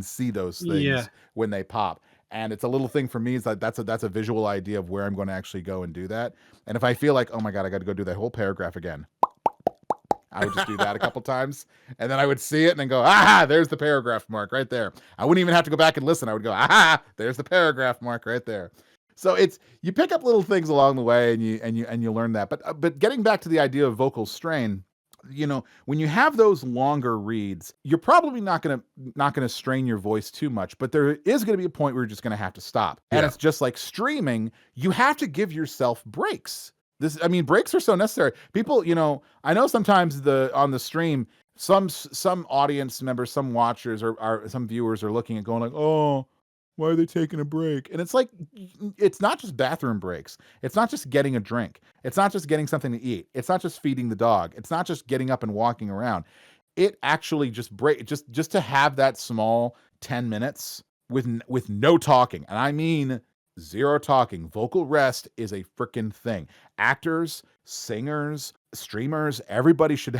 see those things when they pop. And it's a little thing for me. Is like that's a visual idea of where I'm going to actually go and do that. And if I feel like, oh my God, I got to go do that whole paragraph again, I would just do that a couple times, and then I would see it and then go, there's the paragraph mark right there. I wouldn't even have to go back and listen. I would go, there's the paragraph mark right there. So you pick up little things along the way, and you learn that. But getting back to the idea of vocal strain, you know, when you have those longer reads, you're probably not gonna strain your voice too much, but there is gonna be a point where you're just gonna have to stop. And it's just like streaming, you have to give yourself breaks. Breaks are so necessary. People, you know, I know sometimes on the stream, some audience members, some watchers, or some viewers are looking and going like, oh, why are they taking a break? And it's like, it's not just bathroom breaks. It's not just getting a drink. It's not just getting something to eat. It's not just feeding the dog. It's not just getting up and walking around. It actually just just to have that small 10 minutes with no talking. And I mean, zero talking. Vocal rest is a freaking thing. Actors, singers, streamers, everybody should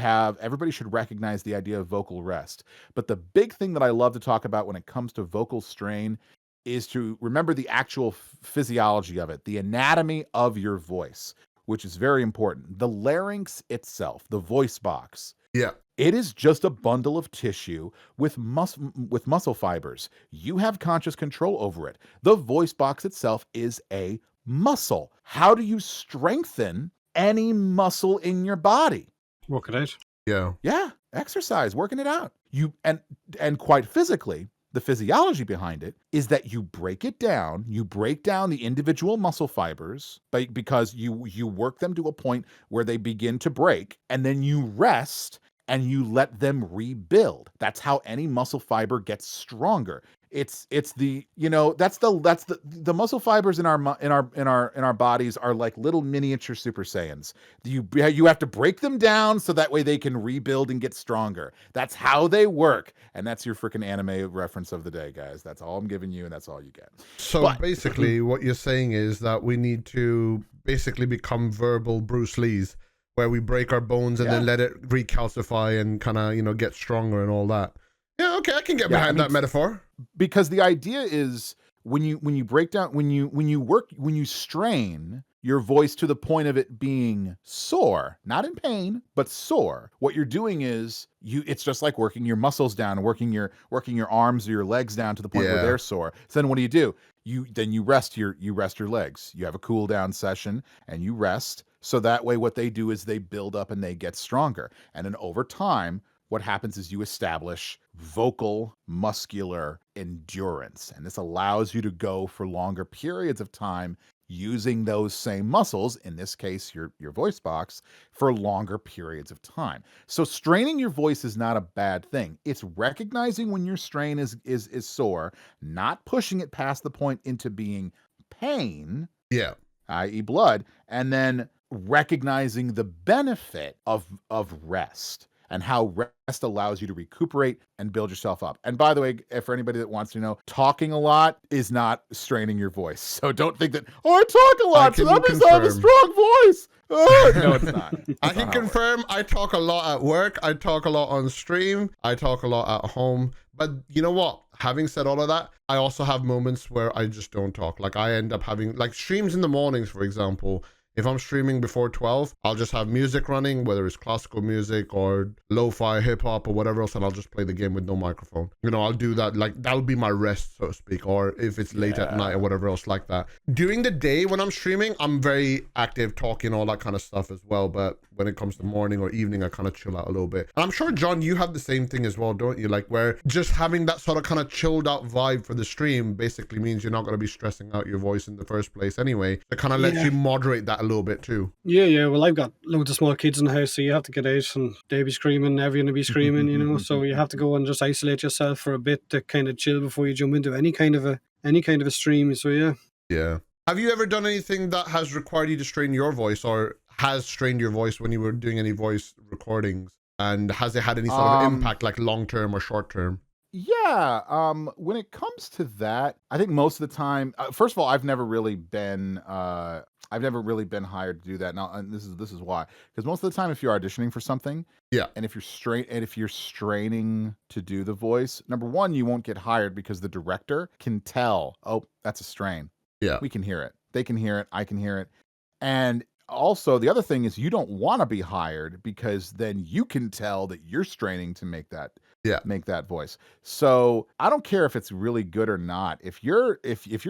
recognize the idea of vocal rest. But the big thing that I love to talk about when it comes to vocal strain is to remember the actual physiology of it, the anatomy of your voice, which is very important. The larynx itself, the voice box.
Yeah.
It is just a bundle of tissue with muscle fibers. You have conscious control over it. The voice box itself is a muscle. How do you strengthen any muscle in your body?
Work it out.
Yeah.
Yeah, exercise, working it out. And quite physically, the physiology behind it is that you break it down. You break down the individual muscle fibers because you work them to a point where they begin to break, and then you rest and you let them rebuild. That's how any muscle fiber gets stronger. It's the, that's the muscle fibers in our bodies are like little miniature Super Saiyans. You have to break them down so that way they can rebuild and get stronger. That's how they work. And that's your freaking anime reference of the day, guys. That's all I'm giving you, and that's all you get.
So basically, what you're saying is that we need to basically become verbal Bruce Lees, where we break our bones and then let it recalcify and kind of, get stronger and all that. Yeah, okay, I can get behind that metaphor.
Because the idea is when you break down, when you strain your voice to the point of it being sore, not in pain, but sore. What you're doing is it's just like working your muscles down, working your arms or your legs down to the point where they're sore. So then what do? You rest your legs. You have a cool down session and you rest. So that way what they do is they build up and they get stronger. And then over time, what happens is you establish vocal muscular endurance. And this allows you to go for longer periods of time using those same muscles, in this case, your voice box, for longer periods of time. So straining your voice is not a bad thing. It's recognizing when your strain is sore, not pushing it past the point into being pain, i.e. blood, and then recognizing the benefit of rest and how rest allows you to recuperate and build yourself up. And by the way, for anybody that wants to know, talking a lot is not straining your voice. So don't think that, I talk a lot, so that means I have a strong voice. No, it's not.
I can confirm I talk a lot at work. I talk a lot on stream. I talk a lot at home. But you know what? Having said all of that, I also have moments where I just don't talk. Like I end up having like streams in the mornings, for example. If I'm streaming before 12, I'll just have music running, whether it's classical music or lo-fi hip hop or whatever else, and I'll just play the game with no microphone. I'll do that. Like that'll be my rest, so to speak, or if it's late at night or whatever else like that. During the day when I'm streaming, I'm very active, talking, all that kind of stuff as well. But when it comes to morning or evening, I kind of chill out a little bit. And I'm sure, John, you have the same thing as well, don't you? Like where just having that sort of kind of chilled out vibe for the stream basically means you're not going to be stressing out your voice in the first place anyway. It kind of lets you moderate that a little bit too.
Yeah. Well, I've got loads of small kids in the house, so you have to get out and they be screaming, everyone will be screaming, so you have to go and just isolate yourself for a bit to kind of chill before you jump into any kind of a stream. So yeah.
Have you ever done anything that has required you to strain your voice or has strained your voice when you were doing any voice recordings? And has it had any sort of impact, like long term or short term?
Yeah. When it comes to that, I think most of the time, first of all, I've never really been hired to do that. Now, and this is why, because most of the time, if you're auditioning for something, and if you're straining to do the voice, number one, you won't get hired because the director can tell, oh, that's a strain. Yeah, we can hear it. They can hear it. I can hear it. And also, the other thing is you don't want to be hired because then you can tell that you're straining to make that voice. So I don't care if it's really good or not. If you're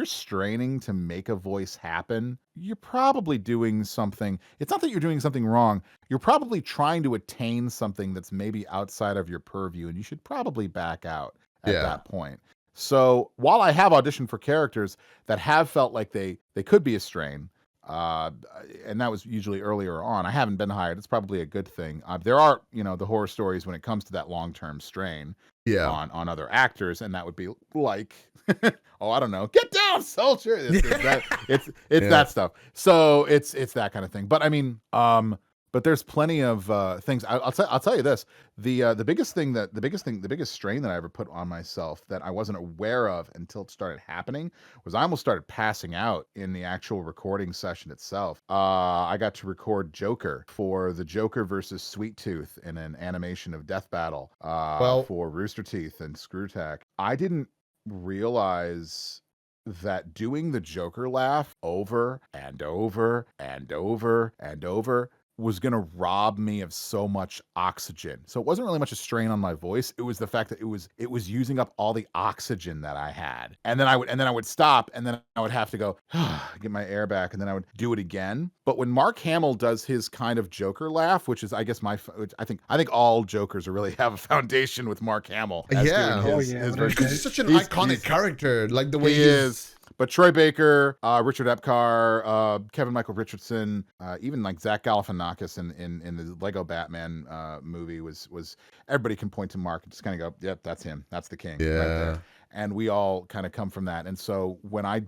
straining to make a voice happen, you're probably doing something. It's not that you're doing something wrong. You're probably trying to attain something that's maybe outside of your purview, and you should probably back out at that point. So while I have auditioned for characters that have felt like they could be a strain, and that was usually earlier on, I haven't been hired. It's probably a good thing. There are, the horror stories when it comes to that long-term strain on other actors, and that would be like, oh, I don't know, get down, soldier. It's that stuff. So it's that kind of thing. But I mean, but there's plenty of things. I'll tell you this: the biggest strain that I ever put on myself that I wasn't aware of until it started happening was I almost started passing out in the actual recording session itself. I got to record Joker for the Joker versus Sweet Tooth in an animation of Death Battle for Rooster Teeth and Screwtack. I didn't realize that doing the Joker laugh over and over and over and over was going to rob me of so much oxygen. So it wasn't really much a strain on my voice. It was the fact that it was using up all the oxygen that I had. And then I would stop, and then I would have to go get my air back, and then I would do it again. But when Mark Hamill does his kind of Joker laugh, which is, I guess, I think all Jokers really have a foundation with Mark Hamill. As
Yeah.
doing
Oh,
his
yeah,
version.
without
Because
doubt.
he's such an
He's-
iconic
he's-
character. Like the way
He is. But Troy Baker, Richard Epcar, Kevin Michael Richardson, even like Zach Galifianakis in the Lego Batman movie was everybody can point to Mark and just kind of go, yep, that's him. That's the king right there. And we all kind of come from that. And so when I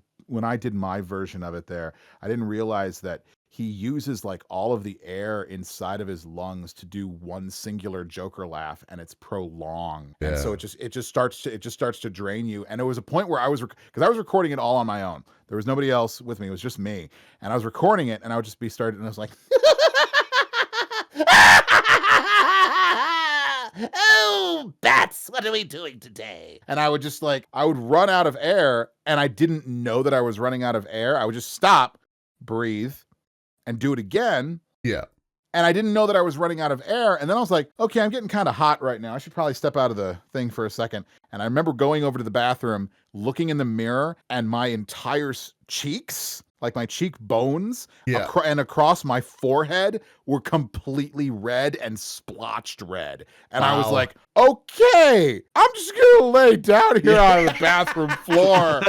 did my version of it there, I didn't realize that he uses like all of the air inside of his lungs to do one singular Joker laugh, and it's prolonged.
Yeah.
And so it just starts to drain you. And it was a point where I was recording it all on my own. There was nobody else with me. It was just me. And I was recording it, and I would just be started, and I was like, oh, bats, what are we doing today? And I would run out of air, and I didn't know that I was running out of air. I would just stop, breathe, and do it again.
Yeah.
And I didn't know that I was running out of air. And then I was like, okay, I'm getting kind of hot right now. I should probably step out of the thing for a second. And I remember going over to the bathroom, looking in the mirror, and my entire cheeks, like my cheekbones, and across my forehead were completely red and splotched red. And I was like, okay, I'm just gonna lay down here on the bathroom floor.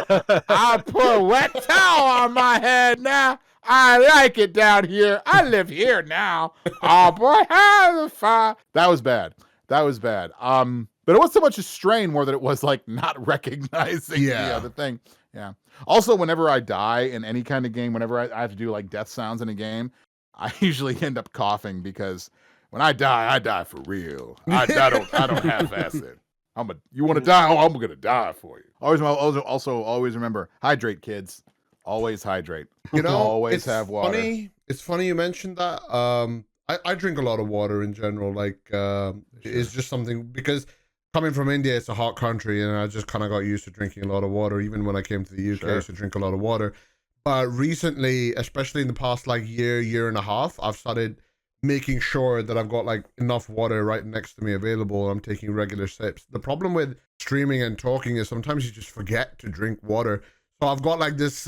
I'll put a wet towel on my head now. I like it down here. I live here now. Oh boy, how the fire. That was bad. But it wasn't so much a strain more than it was like not recognizing the other thing. Yeah. Also, whenever I die in any kind of game, whenever I have to do like death sounds in a game, I usually end up coughing because when I die for real. I don't half-ass it. You want to die? Oh, I'm gonna die for you. Always remember, hydrate, kids. Always hydrate.
You know,
always have water.
It's funny you mentioned that. I drink a lot of water in general. Like, it's just something, because coming from India, it's a hot country, and I just kind of got used to drinking a lot of water. Even when I came to the UK, I used to drink a lot of water. But recently, especially in the past like year and a half, I've started making sure that I've got like enough water right next to me available. I'm taking regular sips. The problem with streaming and talking is sometimes you just forget to drink water. So I've got like this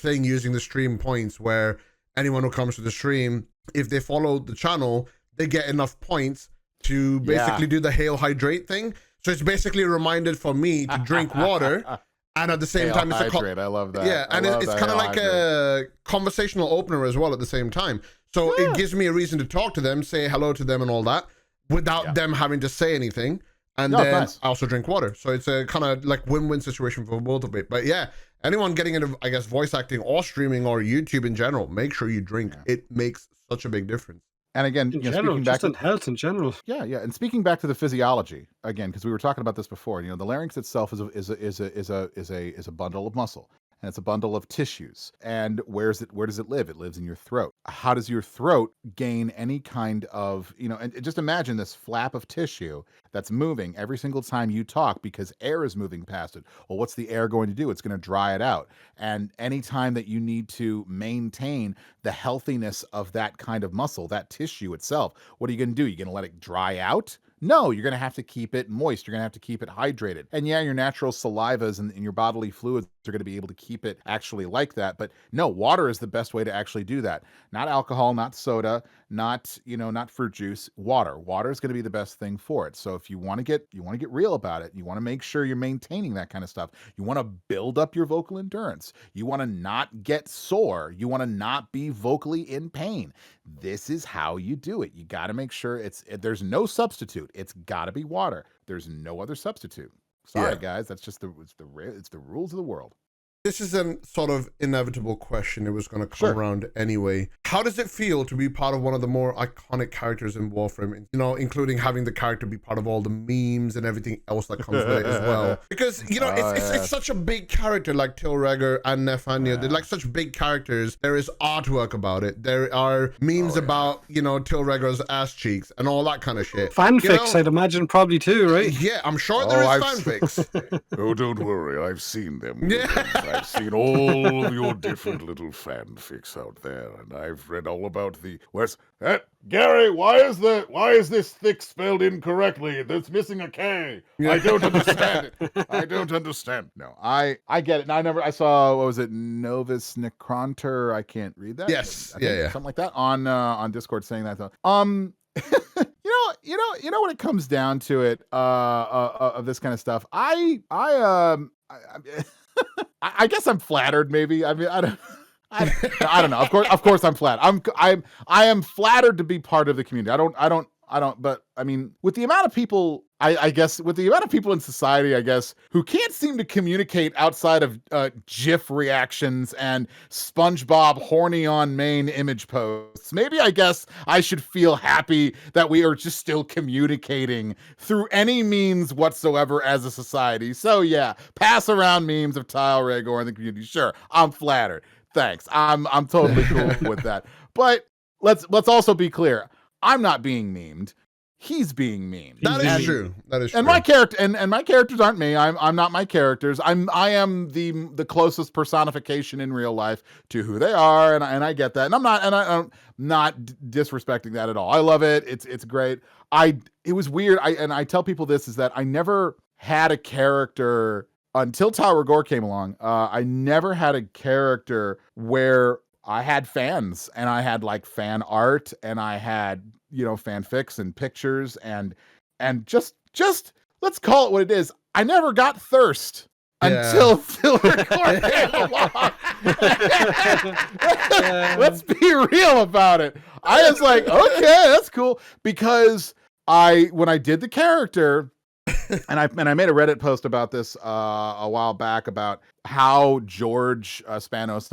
thing using the stream points where anyone who comes to the stream, if they follow the channel, they get enough points to basically do the hail hydrate thing. So it's basically a reminder for me to drink water, and at the same time, it's
hydrate. I love that.
Yeah, and it's kind of like a conversational opener as well at the same time. So it gives me a reason to talk to them, say hello to them and all that, without them having to say anything. And then I also drink water. So it's a kind of like win-win situation for both of it. But yeah, anyone getting into, I guess, voice acting or streaming or YouTube in general, make sure you drink. It makes such a big difference.
And again,
in general, just in health in general.
Yeah. And speaking back to the physiology again, because we were talking about this before. The larynx itself is a bundle of muscle, and it's a bundle of tissues. And where does it live? It lives in your throat. How does your throat gain any kind of, and just imagine this flap of tissue that's moving every single time you talk because air is moving past it. Well, what's the air going to do? It's going to dry it out. And any time that you need to maintain the healthiness of that kind of muscle, that tissue itself, what are you going to do? You're going to let it dry out? No, you're going to have to keep it moist. You're going to have to keep it hydrated. And yeah, your natural salivas and your bodily fluids are going to be able to keep it actually like that. But no, water is the best way to actually do that. Not alcohol, not soda, not fruit juice, water. Water is going to be the best thing for it. So if you want to get real about it, you want to make sure you're maintaining that kind of stuff. You want to build up your vocal endurance. You want to not get sore. You want to not be vocally in pain. This is how you do it. You got to make sure there's no substitute. It's got to be water. There's no other substitute. Sorry, guys. That's just it's the rules of the world.
This is a sort of inevitable question. It was going to come around anyway. How does it feel to be part of one of the more iconic characters in Warframe? Including having the character be part of all the memes and everything else that comes with it as well. Because, it's such a big character like Tilregger and Nefania. They're like such big characters. There is artwork about it. There are memes about, Tilregger's ass cheeks and all that kind of shit.
Fanfics, I'd imagine, probably too, right?
Yeah, I'm sure there is fanfics.
Oh, don't worry. I've seen them.
Yeah.
I've seen all of your different little fanfics out there, and I've read all about the Gary, why is this thick spelled incorrectly? There's missing a K. I don't understand it. I don't understand. No, I get it. And I saw, what was it, Novus Necronter? I can't read that.
Yes.
I think something like that on Discord saying that. You know when it comes down to it, of this kind of stuff, I guess I'm flattered. Maybe. I mean, I don't know. Of course, I'm flattered. I am flattered to be part of the community. I don't. But I mean, with the amount of people, I guess, with the amount of people in society, I guess, who can't seem to communicate outside of GIF reactions and SpongeBob horny on main image posts, maybe I guess I should feel happy that we are just still communicating through any means whatsoever as a society. So yeah, pass around memes of Tile Rhaegar in the community. Sure, I'm flattered. Thanks. I'm totally cool with that. But let's also be clear. I'm not being memed. He's being memed.
That is true. That is true.
And my character and my characters aren't me. I'm not my characters. I am the closest personification in real life to who they are, and I get that. And I'm not disrespecting that at all. I love it. It's great. It was weird. I tell people this is that I never had a character until Tower Gore came along. I never had a character where I had fans and I had like fan art and I had, fanfics and pictures and just let's call it what it is. I never got thirst until Record came along. Let's be real about it. I was like, okay, that's cool. Because when I did the character, and I made a Reddit post about this a while back about how George Spanos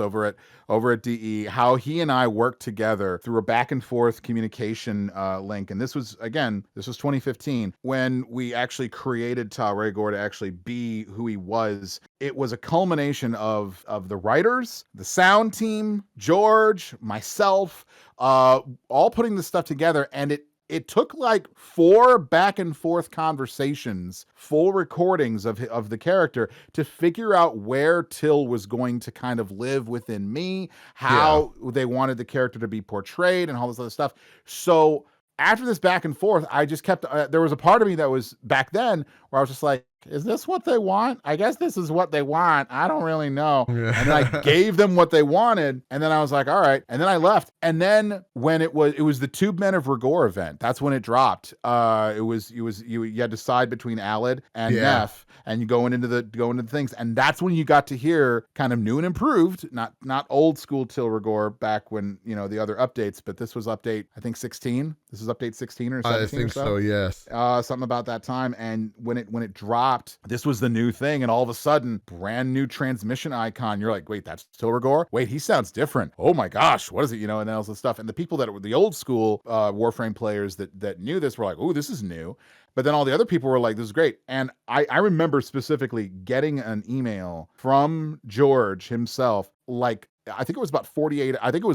over at DE, how he and I worked together through a back and forth communication link. And this was 2015 when we actually created Tal Rhaegar to actually be who he was. It was a culmination of the writers, the sound team, George, myself, all putting this stuff together. And it took like 4 back and forth conversations, full recordings of the character to figure out where Till was going to kind of live within me, how they wanted the character to be portrayed and all this other stuff. So after this back and forth, I just kept, there was a part of me that was back then where I was just like, is this what they want? I guess this is what they want. I don't really know. Yeah. And then I gave them what they wanted. And then I was like, all right. And then I left. And then when it was the Tube Men of R'gor event, that's when it dropped. You had to side between Alad and Neff, and you go into the things. And that's when you got to hear kind of new and improved, not old school Till R'gor back when, the other updates, but this was update, I think 16. This is update 16 or 17. I think
so, yes.
Something about that time. And when it dropped, this was the new thing, and all of a sudden, brand new transmission icon. You're like, wait, that's Till R'gor? Wait, he sounds different. Oh my gosh, what is it? And all this stuff. And the people that were the old school Warframe players that knew this were like, oh, this is new. But then all the other people were like, this is great. And I remember specifically getting an email from George himself, like, I think it was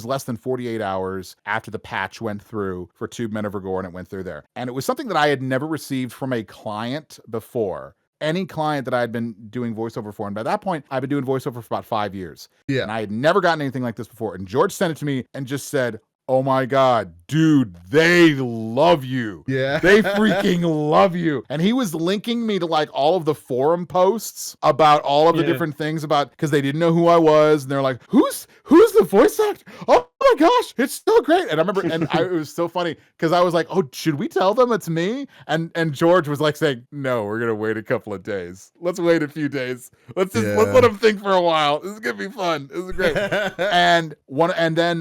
less than 48 hours after the patch went through for Tube Men of R'gor, and it went through there. And it was something that I had never received from a client before. Any client that I had been doing voiceover for. And by that point, I've been doing voiceover for about 5 years. Yeah. And I had never gotten anything like this before. And George sent it to me and just said, oh my God, dude, they love you. Yeah. They freaking love you. And he was linking me to like all of the forum posts about all of the different things because they didn't know who I was. And they're like, who's the voice actor? Oh my gosh, it's so great. And I remember, it was so funny because I was like, oh, should we tell them it's me? And George was like saying, no, we're going to wait a couple of days. Let's wait a few days. Let's let them think for a while. This is going to be fun. This is great. and then,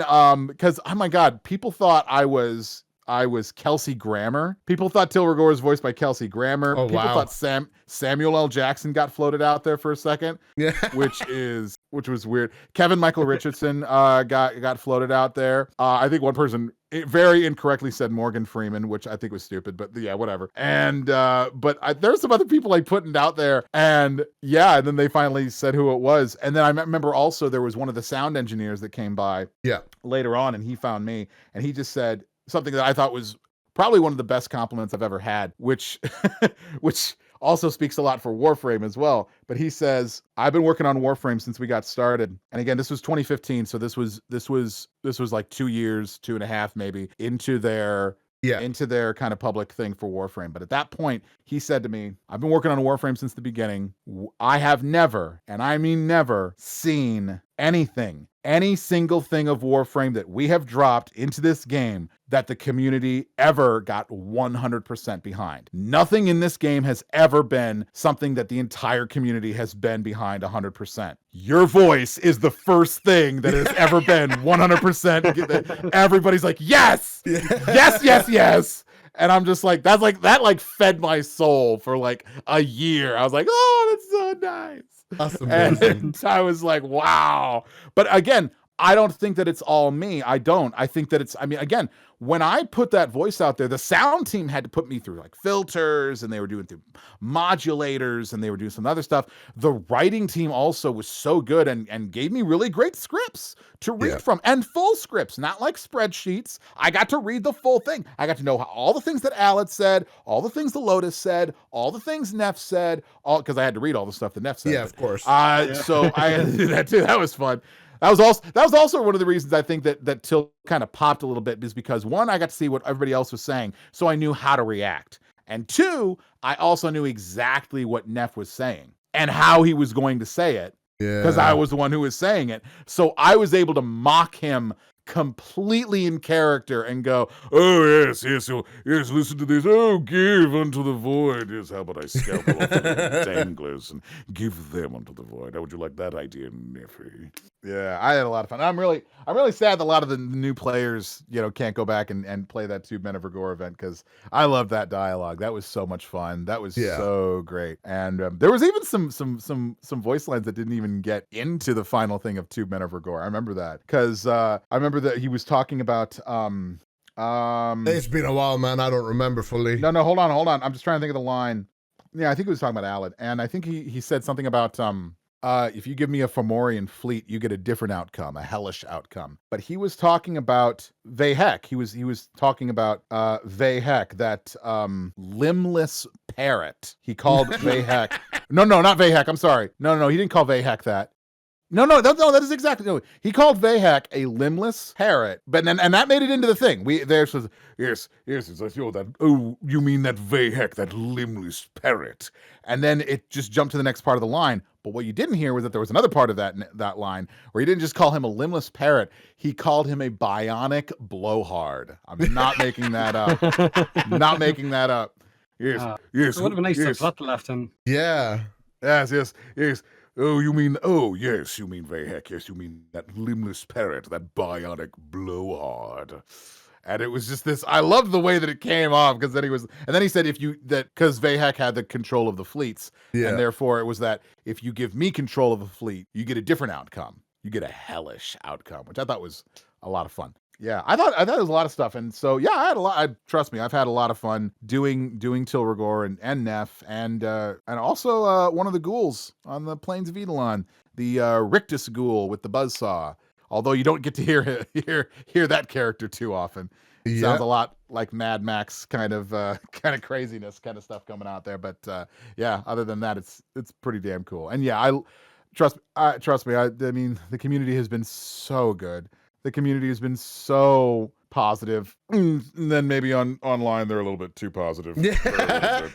because, oh my God, people thought I was Kelsey Grammer. People thought Till R'gor was voiced by Kelsey Grammer.
Oh,
people thought Samuel L. Jackson got floated out there for a second. Yeah. which was weird. Kevin Michael Richardson got floated out there. I think one person very incorrectly said Morgan Freeman, which I think was stupid, but yeah, whatever. And but there's some other people I put out there, and then they finally said who it was. And then I remember also there was one of the sound engineers that came by later on, and he found me, and he just said something that I thought was probably one of the best compliments I've ever had, which also speaks a lot for Warframe as well. But he says, I've been working on Warframe since we got started. And again, this was 2015. So this was like 2 years, 2.5 maybe into their kind of public thing for Warframe. But at that point, he said to me, I've been working on Warframe since the beginning. I have never, and I mean never, seen anything, any single thing of Warframe that we have dropped into this game that the community ever got 100% behind. Nothing in this game has ever been something that the entire community has been behind 100%. Your voice is the first thing that has ever been 100%. Everybody's like, yes, yes. And I'm just like, that fed my soul for like a year. I was like, oh, that's so nice.
That's amazing.
And I was like, wow. But again, I don't think that it's all me. I think that again, when I put that voice out there, the sound team had to put me through like filters, and they were doing through modulators, and they were doing some other stuff. The writing team also was so good and gave me really great scripts to read from, and full scripts, not like spreadsheets. I got to read the full thing. I got to know all the things that Al had said, all the things the Lotus said, all the things Neff said, all because I had to read all the stuff that Neff said.
Yeah, of course.
So I had to do that too. That was fun. That was also one of the reasons I think that Tilt kind of popped a little bit, is because one, I got to see what everybody else was saying, so I knew how to react. And two, I also knew exactly what Neff was saying and how he was going to say it, because I was the one who was saying it. So I was able to mock him completely in character and go, oh yes, listen to this. Oh, give unto the void. Yes, how about I scalpel off the danglers and give them unto the void? How would you like that idea, Neffy? Yeah, I had a lot of fun. I'm really sad that a lot of the new players, can't go back and play that Two Men of Rigor event, because I loved that dialogue. That was so much fun. That was so great. And there was even some voice lines that didn't even get into the final thing of Two Men of Rigor. I remember that, because I remember that he was talking about
it's been a while, man. I don't remember fully.
No, hold on. I'm just trying to think of the line. Yeah, I think he was talking about Alad, and I think he said something about if you give me a Fomorian fleet, you get a different outcome, a hellish outcome. But he was talking about Vahek. He was talking about Vahek, that limbless parrot. He called Vahek. No, not Vahek. I'm sorry. No, he didn't call Vahek that. No, that is exactly no. He called Vahek a limbless parrot, and that made it into the thing. Yes. It's like, you mean that Vahek, that limbless parrot? And then it just jumped to the next part of the line. But what you didn't hear was that there was another part of that line where he didn't just call him a limbless parrot. He called him a bionic blowhard. I'm not making that up. Not making that up. Yes.
It would have been nice to plot left him.
Yeah.
Yes. Oh, you mean Vahek. Yes, you mean that limbless parrot, that bionic blowhard. And it was just this, I loved the way that it came off, because then he said because Vahek had the control of the fleets, and therefore it was that if you give me control of the fleet, you get a different outcome. You get a hellish outcome, which I thought was a lot of fun. Yeah, I thought it was a lot of stuff, and so I had a lot. Trust me, I've had a lot of fun doing Tilrigor and Neff, and also one of the ghouls on the Plains of Eidolon, the Rictus ghoul with the buzzsaw. Although you don't get to hear that character too often. It sounds a lot like Mad Max kind of craziness kind of stuff coming out there. But other than that, it's pretty damn cool. And trust me. I mean, the community has been so good. The community has been so positive. And then maybe online they're a little bit too positive.
Yeah.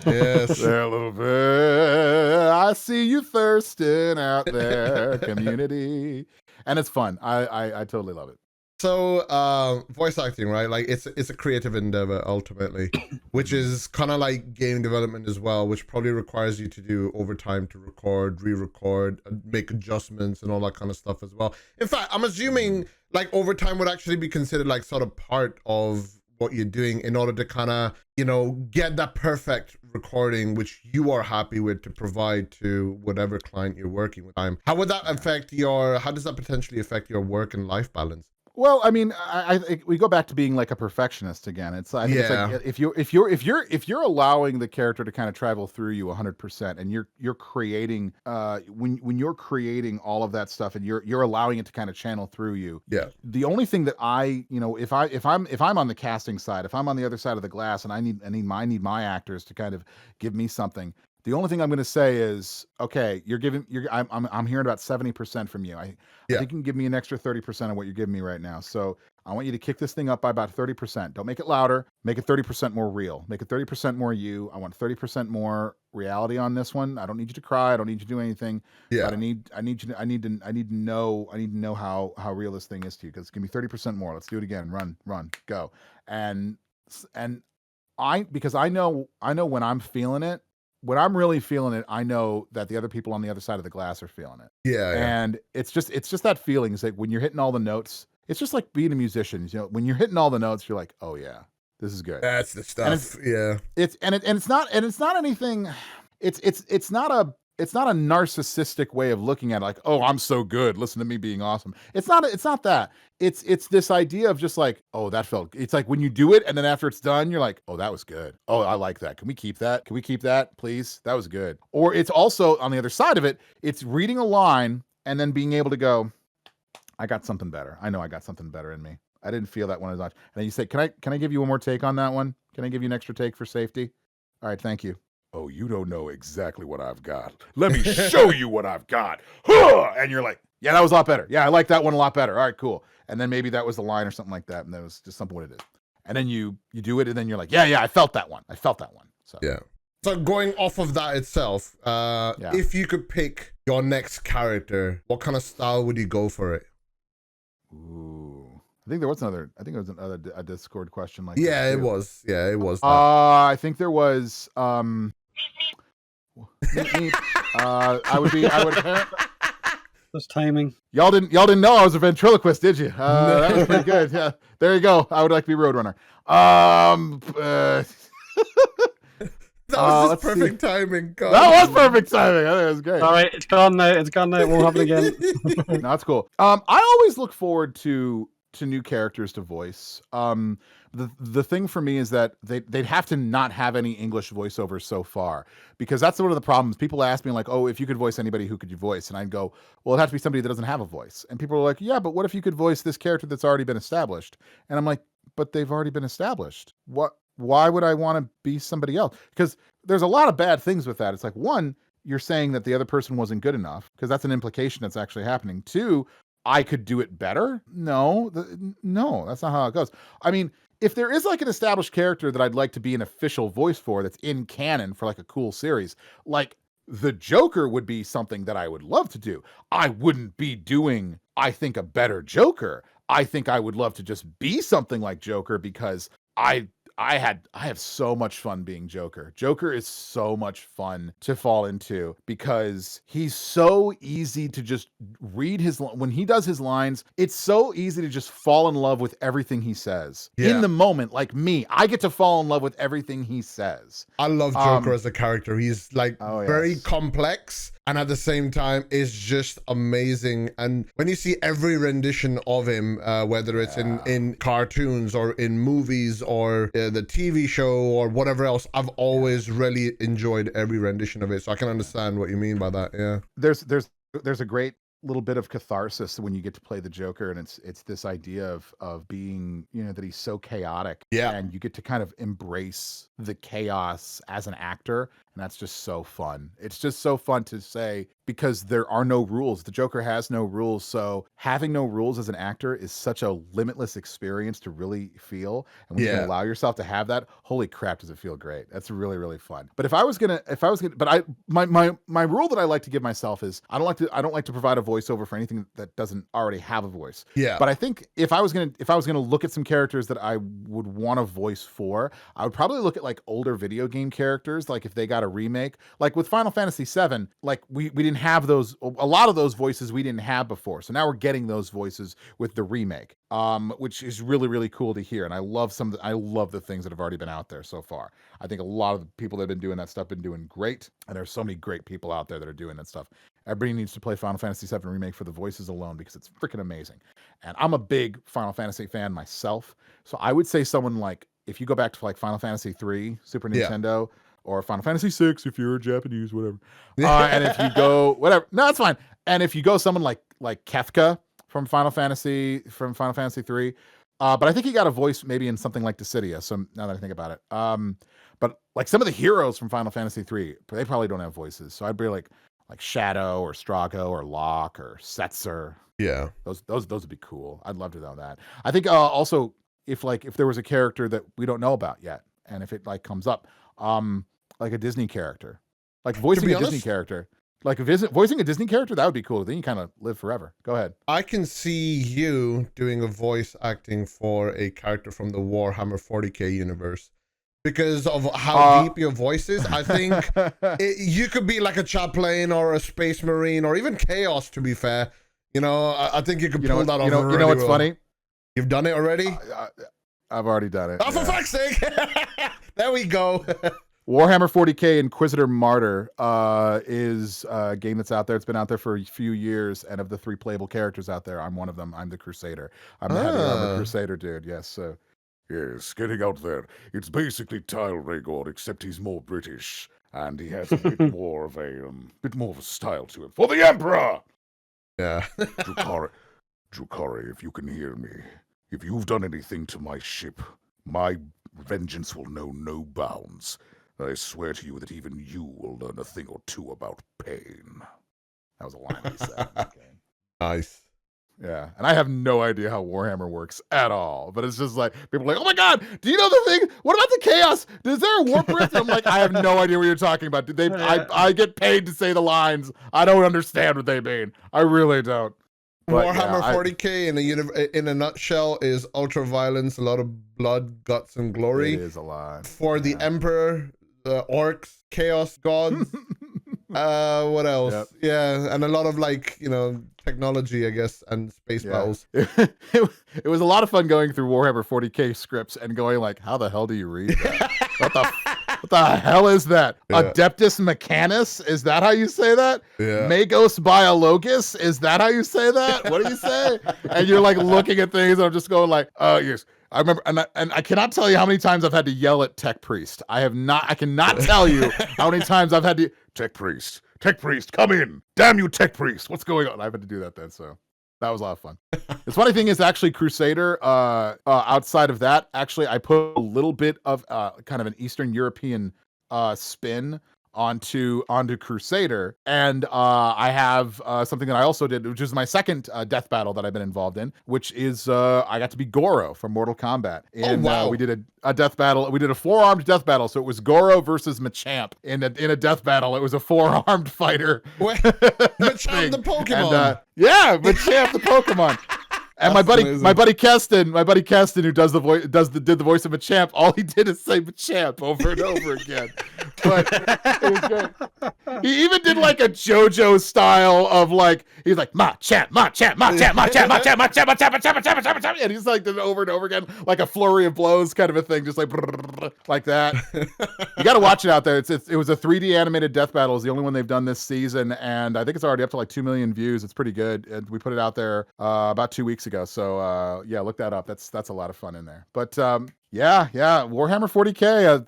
Yes. They're a little bit. I see you thirsting out there, community. And it's fun. I totally love it.
So voice acting, right? Like it's a creative endeavor ultimately, which is kind of like game development as well, which probably requires you to do overtime to record, re-record, make adjustments and all that kind of stuff as well. In fact, I'm assuming like overtime would actually be considered like sort of part of what you're doing in order to kind of, get that perfect recording which you are happy with to provide to whatever client you're working with. How would that affect how does that potentially affect your work and life balance?
Well, I mean, I think we go back to being like a perfectionist again. I think it's like if you're allowing the character to kind of travel through you 100%, and you're creating when you're creating all of that stuff, and you're allowing it to kind of channel through you.
Yeah.
The only thing that if I'm on the casting side, if I'm on the other side of the glass, and I need my actors to kind of give me something. The only thing I'm going to say is, okay, I'm hearing about 70% from you. I think you can give me an extra 30% of what you're giving me right now. So I want you to kick this thing up by about 30%. Don't make it louder. Make it 30% more real. Make it 30% more you. I want 30% more reality on this one. I don't need you to cry. I don't need you to do anything.
Yeah.
But I need to know how real this thing is to you. Because give me 30% more. Let's do it again. Run, go. And because I know when I'm feeling it. When I'm really feeling it, I know that the other people on the other side of the glass are feeling it.
Yeah.
And it's just that feeling. It's like when you're hitting all the notes, it's just like being a musician. You know, when you're hitting all the notes, you're like, oh yeah, this is good.
That's the stuff.
It's not anything. It's not a narcissistic way of looking at it, like, oh, I'm so good. Listen to me being awesome. It's not that. It's this idea of just like, oh, that felt. It's like when you do it, and then after it's done, you're like, oh, that was good. Oh, I like that. Can we keep that? Can we keep that, please? That was good. Or it's also on the other side of it. It's reading a line and then being able to go, I got something better. I know I got something better in me. I didn't feel that when I was watching. And then you say, can I give you one more take on that one? Can I give you an extra take for safety? All right, thank you. Oh, you don't know exactly what I've got. Let me show you what I've got. And you're like, yeah, that was a lot better. Yeah, I like that one a lot better. All right, cool. And then maybe that was the line or something like that. And that was just something what it is. And then you do it, and then you're like, yeah, I felt that one. So
yeah. So going off of that itself, if you could pick your next character, what kind of style would you go for it?
Ooh. I think there was another a Discord question like
that. It was. Yeah, it was.
I think there was I would
Just timing.
Y'all didn't know I was a ventriloquist, did you? That was pretty good. Yeah. There you go. I would like to be Roadrunner.
That was just perfect timing. God.
That was perfect timing. I think it was great.
All right, it's gone now. It won't happen again.
No, that's cool. I always look forward to new characters to voice. The thing for me is that they'd have to not have any English voiceovers so far, because that's one of the problems. People ask me like, oh, if you could voice anybody, who could you voice? And I'd go, well, it'd have to be somebody that doesn't have a voice. And people are like, yeah, but what if you could voice this character that's already been established? And I'm like, but they've already been established. Why would I want to be somebody else? Because there's a lot of bad things with that. It's like, one, you're saying that the other person wasn't good enough, because that's an implication that's actually happening. Two, I could do it better? No, that's not how it goes. I mean, if there is like an established character that I'd like to be an official voice for that's in canon for like a cool series, like the Joker would be something that I would love to do. I wouldn't be doing, I think, a better Joker. I think I would love to just be something like Joker, because I have so much fun being Joker. Joker is so much fun to fall into, because he's so easy to just read when he does his lines, it's so easy to just fall in love with everything he says. In the moment, like me, I get to fall in love with everything he says.
I love Joker as a character. He's like very complex, and at the same time is just amazing. And when you see every rendition of him, whether it's in cartoons or in movies or the TV show or whatever else, I've always really enjoyed every rendition of it. So I can understand what you mean by that. Yeah.
There's a great little bit of catharsis when you get to play the Joker, and it's this idea of being, that he's so chaotic.
Yeah.
And you get to kind of embrace the chaos as an actor, and that's just so fun. It's just so fun to say, because there are no rules. The Joker has no rules, so having no rules as an actor is such a limitless experience to really feel. And when you can allow yourself to have that, holy crap, does it feel great. That's really, really fun. But my rule that I like to give myself is I don't like to provide a voiceover for anything that doesn't already have a voice.
Yeah.
But I think if I was gonna look at some characters that I would want a voice for, I would probably look at like older video game characters, like if they got a remake, like with Final Fantasy VII, like we didn't have those, a lot of those voices we didn't have before. So now we're getting those voices with the remake, which is really, really cool to hear. And I love the things that have already been out there so far. I think a lot of the people that have been doing that stuff have been doing great. And there's so many great people out there that are doing that stuff. Everybody needs to play Final Fantasy VII Remake for the voices alone, because it's freaking amazing. And I'm a big Final Fantasy fan myself. So I would say someone like, if you go back to like Final Fantasy 3, Super
Yeah.
Nintendo, or Final Fantasy 6, if you're Japanese, whatever. And if you go, whatever, no, that's fine. And if you go someone like Kefka from Final Fantasy 3, but I think he got a voice maybe in something like Dissidia. So now that I think about it, but like some of the heroes from Final Fantasy 3, they probably don't have voices. So I'd be like Shadow or Strago or Locke or Setzer.
Yeah.
Those would be cool. I'd love to know that. I think also if there was a character that we don't know about yet, and if it like comes up, like a Disney character, like voicing a Disney character, like voicing a Disney character, that would be cool. Then you kind of live forever. Go ahead.
I can see you doing a voice acting for a character from the Warhammer 40k universe. Because of how deep your voice is, I think you could be like a Chaplain or a Space Marine or even Chaos, to be fair. You know, I think you could pull that off.
You know what's funny?
You've done it already?
I've already done it.
Oh, for fuck's sake! There we go.
Warhammer 40k Inquisitor Martyr is a game that's out there. It's been out there for a few years, and of the 3 playable characters out there, I'm one of them. I'm the Crusader. I'm the heavy armor Crusader dude. Yes, so.
Yes, getting out there. It's basically Tile Rhaegar, except he's more British, and he has a bit more of a style to him. For the Emperor!
Yeah.
Drukhari, if you can hear me, if you've done anything to my ship, my vengeance will know no bounds. I swear to you that even you will learn a thing or two about pain.
That was a line he said. Okay.
Nice.
Yeah, and I have no idea how Warhammer works at all, but it's just like, people are like, oh my god, do you know the thing? What about the chaos? Is there a warp rift? I'm like, I have no idea what you're talking about. I get paid to say the lines. I don't understand what they mean. I really don't. But
Warhammer 40k in a nutshell is ultra violence, a lot of blood, guts, and glory.
It is a lot.
For the Emperor, the orcs, chaos gods. What else?
Yep.
Yeah, and a lot of technology, I guess, and space battles.
It was a lot of fun going through Warhammer 40k scripts and going like, how the hell do you read that? What the hell is that?
Yeah.
Adeptus Mechanis? Is that how you say that?
Yeah.
Magos Biologus? Is that how you say that? What do you say? And you're like looking at things, and I'm just going like, oh yes. I remember, and I cannot tell you how many times I've had to yell at Tech Priest. I cannot tell you how many times I've had to, Tech Priest, come in. Damn you, Tech Priest. What's going on? I've had to do that then, so that was a lot of fun. The funny thing is actually Crusader, outside of that, actually I put a little bit of kind of an Eastern European spin onto Crusader, and I have something that I also did, which is my second death battle that I've been involved in, which is I got to be Goro from Mortal Kombat. And we did a death battle. We did a 4-armed death battle, so it was Goro versus Machamp in a death battle. It was a 4-armed fighter.
Machamp the Pokemon.
And, yeah, Machamp the Pokemon. And my buddy Keston, who did the voice of Machamp, all he did is say Machamp over and over again. But it was good. He even did like a JoJo style of like, he's like Machamp, and he's like did it over and over again, like a flurry of blows kind of a thing, just like that. You got to watch it out there. It was a 3D animated death battle. It's the only one they've done this season, and I think it's already up to like 2 million views. It's pretty good. And we put it out there about 2 weeks ago. So yeah, look that up. That's a lot of fun in there. But yeah, Warhammer 40k.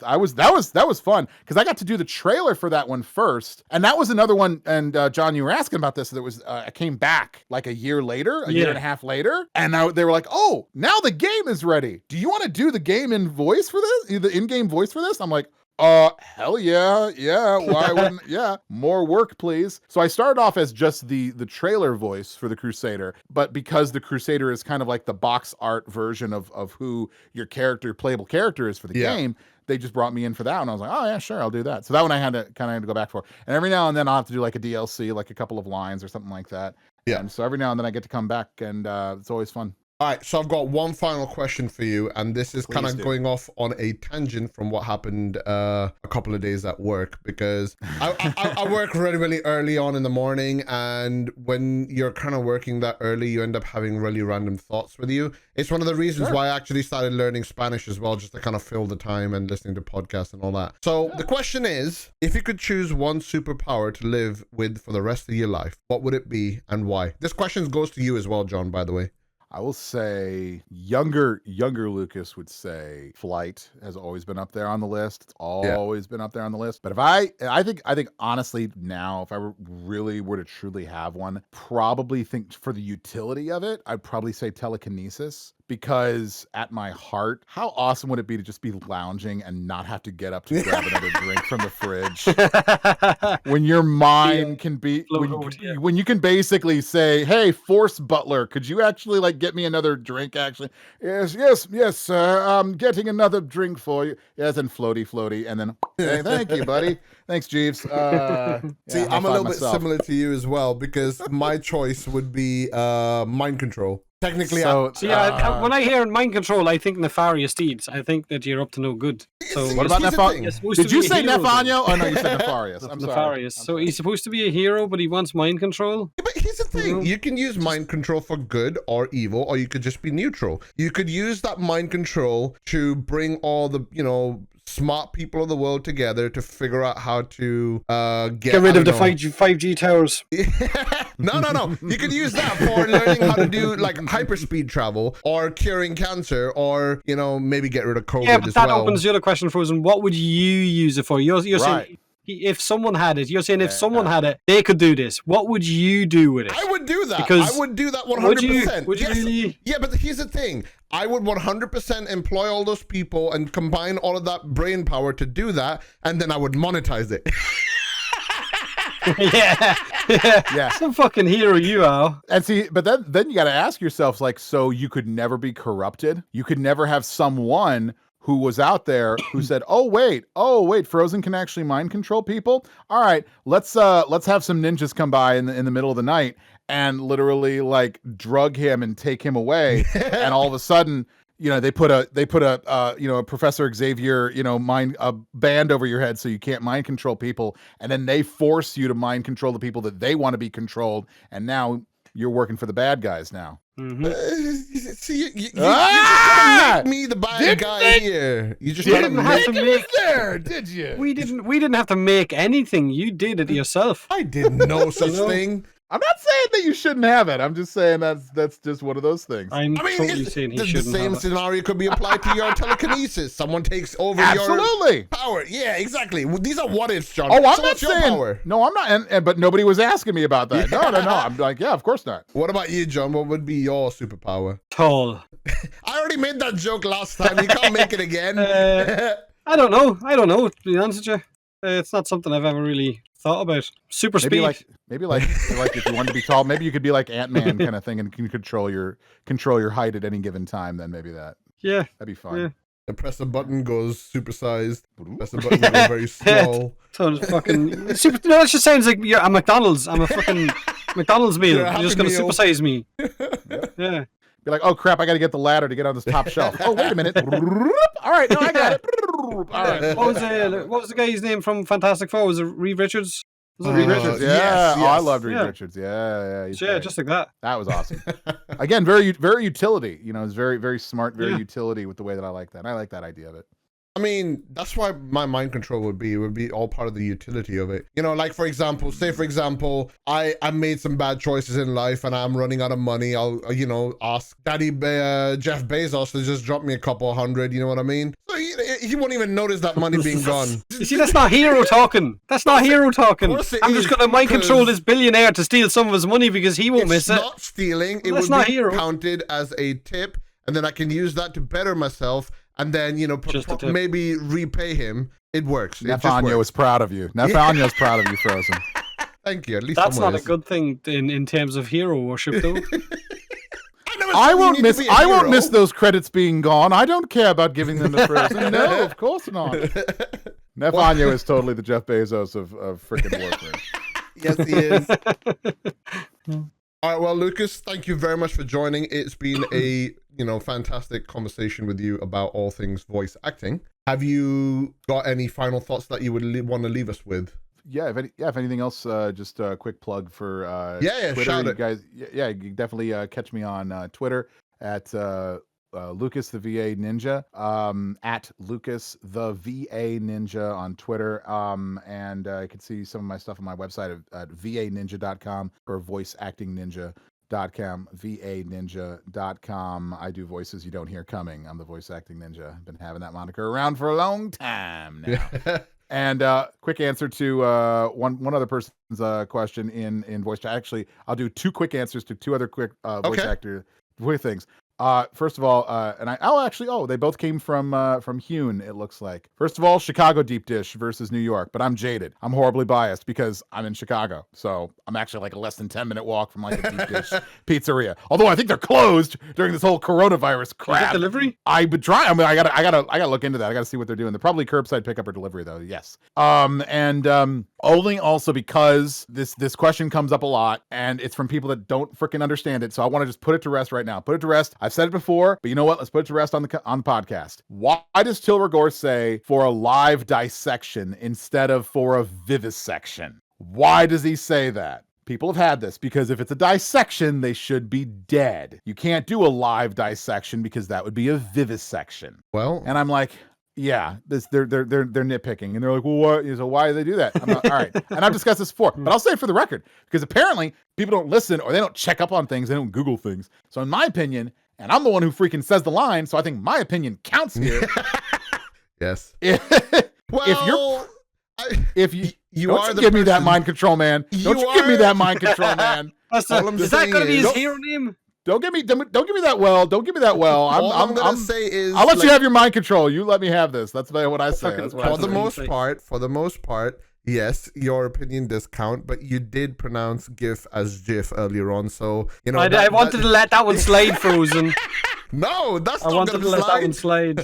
That was fun because I got to do the trailer for that one first, and that was another one. And John, you were asking about this. That was I came back like a year later, a year and a half later, and they were like, "Oh, now the game is ready. Do you want to do the game in voice for this? The in-game voice for this?" I'm like, hell yeah. Why wouldn't? Yeah, more work, please. So I started off as just the trailer voice for the Crusader, but because the Crusader is kind of like the box art version of who your playable character is for the game, they just brought me in for that, and I was like, oh yeah, sure, I'll do that. So that one I had to go back for, and every now and then I'll have to do like a DLC, like a couple of lines or something like that. Yeah. And so every now and then I get to come back, and it's always fun.
All right, so I've got one final question for you, and this is kind of going off on a tangent from what happened a couple of days at work, because I work really, really early on in the morning, and when you're kind of working that early, you end up having really random thoughts with you. It's one of the reasons why I actually started learning Spanish as well, just to kind of fill the time and listening to podcasts and all that. So the question is, if you could choose one superpower to live with for the rest of your life, what would it be and why? This question goes to you as well, John, by the way.
I will say younger Lucas would say Flight has always been up there on the list. It's always been up there on the list. But if I think honestly now, if I really were to truly have one, probably think for the utility of it, I'd probably say telekinesis. Because at my heart, how awesome would it be to just be lounging and not have to get up to grab another drink from the fridge? When your mind can be, when you can basically say, "Hey, Force Butler, could you actually like get me another drink?" Actually, yes, sir. I'm getting another drink for you. Yes, and floaty, and then hey, thank you, buddy. Thanks, Jeeves.
See, I'm a little bit similar to you as well because my choice would be mind control. Technically,
when I hear mind control, I think nefarious deeds. I think that you're up to no good. So
what about Nefarious? Did you say Nefanyo? Oh no, you said nefarious. I'm sorry.
Nefarious. So he's supposed to be a hero, but he wants mind control.
Yeah, but here's the thing: you can use mind control for good or evil, or you could just be neutral. You could use that mind control to bring all the smart people of the world together to figure out how to get
rid of the 5G towers.
No. You could use that for learning how to do like hyperspeed travel or curing cancer or, maybe get rid of COVID as well.
Yeah, but that opens the other question, Frozen. What would you use it for? You're saying if someone had it, if someone had it, they could do this. What would you do with it?
I would do that.
Because
I would do that 100%.
Would you really?
Yeah, but here's the thing. I would 100% employ all those people and combine all of that brain power to do that, and then I would monetize it.
Yeah. Some fucking hero you are.
And see, but then you got to ask yourself, like, so you could never be corrupted? You could never have someone who was out there who said, oh wait, Frozen can actually mind control people? All right, let's have some ninjas come by in the middle of the night and literally like drug him and take him away. And all of a sudden, they put a Professor Xavier, a band over your head so you can't mind control people, and then they force you to mind control the people that they want to be controlled, and now you're working for the bad guys now.
Mm-hmm. See, you just make me the bad guy here. You just
didn't have to make
there, did you?
We didn't have to make anything. You did it yourself.
I did no such thing.
I'm not saying that you shouldn't have it. I'm just saying that's just one of those things.
I'm totally saying he shouldn't.
The same scenario could be applied to your telekinesis. Someone takes over
your
power. Yeah, exactly. These are what ifs, John.
Oh, I'm not saying. No, I'm not. But nobody was asking me about that. No. I'm like, yeah, of course not.
What about you, John? What would be your superpower?
Tall.
I already made that joke last time. You can't make it again.
I don't know. To be honest with you, it's not something I've ever really thought about. Super speed.
Maybe like if you wanted to be tall, maybe you could be like Ant-Man kind of thing and can control your height at any given time. Then maybe that.
Yeah,
that'd be fun.
Yeah. And press a button, goes supersized. Press a button, goes very small.
So it's fucking super. No, it just sounds like you're a McDonald's. I'm a fucking McDonald's meal. You're just gonna supersize me. Yeah.
Be like, oh crap! I got to get the ladder to get on this top shelf. Oh wait a minute! All right, no, I got it. All right.
What was the guy's name from Fantastic Four? Was it Reeve Richards?
Reeve Richards, yeah. Yes. Oh, I loved Reeve Richards. Yeah.
Yeah, just like that.
That was awesome. Again, very utility. It's very, very smart, very utility with the way that I like that. I like that idea of it.
I mean, that's why my mind control would be all part of the utility of it. Like for example, I made some bad choices in life and I'm running out of money. I'll, ask Daddy Jeff Bezos to just drop me a couple $100, you know what I mean? So he won't even notice that money being gone.
You see, that's not hero talking. That's not hero talking. I'm just going to mind control this billionaire to steal some of his money because he won't miss it.
It's not stealing. It would be counted as a tip, and then I can use that to better myself. And then, maybe repay him. It works.
Nefanyo is proud of you. Nefanyo's proud of you, Frozen.
Thank you. At least
that's not a good thing in terms of hero worship, though.
I won't miss those credits being gone. I don't care about giving them to Frozen. No, of course not. Nefanyo is totally the Jeff Bezos of freaking Warframe.
Yes, he is. All right, well, Lucas, thank you very much for joining. It's been a fantastic conversation with you about all things voice acting. Have you got any final thoughts that you would want to leave us with?
Yeah, if anything else, just a quick plug for
Twitter. Shout
you
it.
Guys. Yeah, you can definitely catch me on Twitter at Lucas the VA Ninja, at Lucas the VA Ninja on Twitter, and you can see some of my stuff on my website at vaninja.com or voice acting ninja VANinja.com. I do voices you don't hear coming. I'm the voice acting ninja. I've been having that moniker around for a long time now. And quick answer to one other person's question in voice chat. Actually, I'll do two quick answers to two other quick voice actor voice things. First of all, they both came from Hune, it looks like. First of all, Chicago deep dish versus New York, but I'm jaded. I'm horribly biased because I'm in Chicago. So I'm actually like a less than 10-minute walk from like a deep dish pizzeria. Although I think they're closed during this whole coronavirus crap.
Delivery?
I would try. I mean, I gotta look into that. I gotta see what they're doing. They're probably curbside pickup or delivery though. Yes. Only also because this question comes up a lot and it's from people that don't freaking understand it. So I want to just put it to rest right now. Put it to rest. I've said it before, but you know what? Let's put it to rest on the podcast. Why does Tilregor say for a live dissection instead of for a vivisection? Why does he say that? People have had this because if it's a dissection, they should be dead. You can't do a live dissection because that would be a vivisection.
Well,
and I'm like, yeah, they're nitpicking, and they're like, well, what? So why do they do that? I'm like, all right, and I've discussed this before, but I'll say it for the record because apparently people don't listen or they don't check up on things, they don't Google things. So in my opinion, and I'm the one who freaking says the line, so I think my opinion counts here.
Yes.
If you don't give me that mind control, man. Don't you give me that mind control, man.
Is that going to be his hero name?
Don't give me that well. Don't give me that well.
I'm gonna say is
I'll let you have your mind control. You let me have this. That's what I say. That's what
for the most part, yes, your opinion does count, but you did pronounce GIF as GIF earlier on, so you know.
I wanted to let that one slide, Frozen.
No, that's
I
not
wanted
gonna
to let that one slide.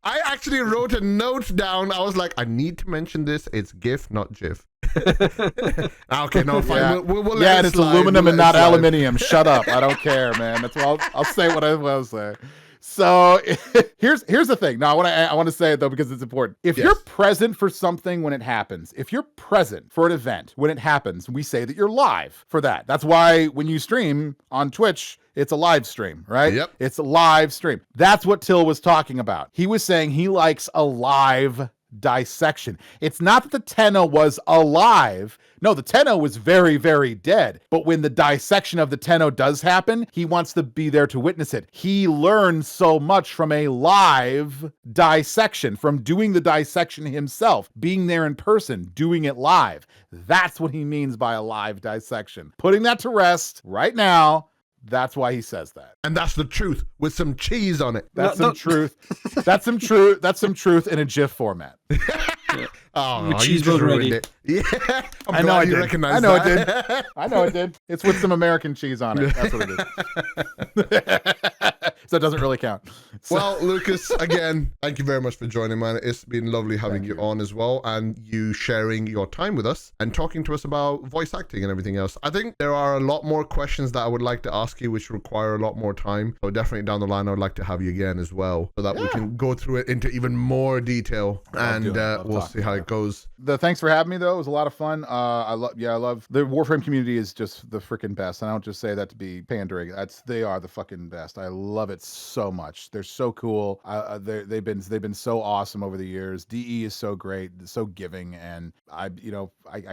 I actually wrote a note down. I was like, I need to mention this. It's GIF, not GIF. Okay, no, fine.
Yeah,
we'll let
it's aluminum and not aluminium. Shut up. I don't care, man. That's what I'll say what I will say. So here's the thing. Now I want to say it though because it's important. If you're present for something when it happens, if you're present for an event when it happens, we say that you're live for that. That's why when you stream on Twitch, it's a live stream, right?
Yep.
It's a live stream. That's what Till was talking about. He was saying he likes a live dissection. It's not that the Tenno was alive. No, the Tenno was very, very dead. But when the dissection of the Tenno does happen, he wants to be there to witness it. He learns so much from a live dissection, from doing the dissection himself, being there in person, doing it live. That's what he means by a live dissection. Putting that to rest right now. That's why he says that.
And that's the truth with some cheese on it.
That's some truth. That's some truth. That's some truth in a GIF format.
Oh,
cheese was ready.
It. Yeah,
I know I did.
Recognize
I
that.
know it did. It's with some American cheese on it. That's what it is. So it doesn't really count. So.
Well, Lucas, again, thank you very much for joining, man. It's been lovely having you on as well, and you sharing your time with us and talking to us about voice acting and everything else. I think there are a lot more questions that I would like to ask you, which require a lot more time. So definitely down the line, I would like to have you again as well, so that we can go through it into even more detail, and we'll see how it goes.
Thanks for having me, though. It was a lot of fun. I love the Warframe community is just the freaking best. I don't just say that to be pandering. They are the fucking best. I love it so much. They're so cool. They've been so awesome over the years. DE is so great, so giving, and I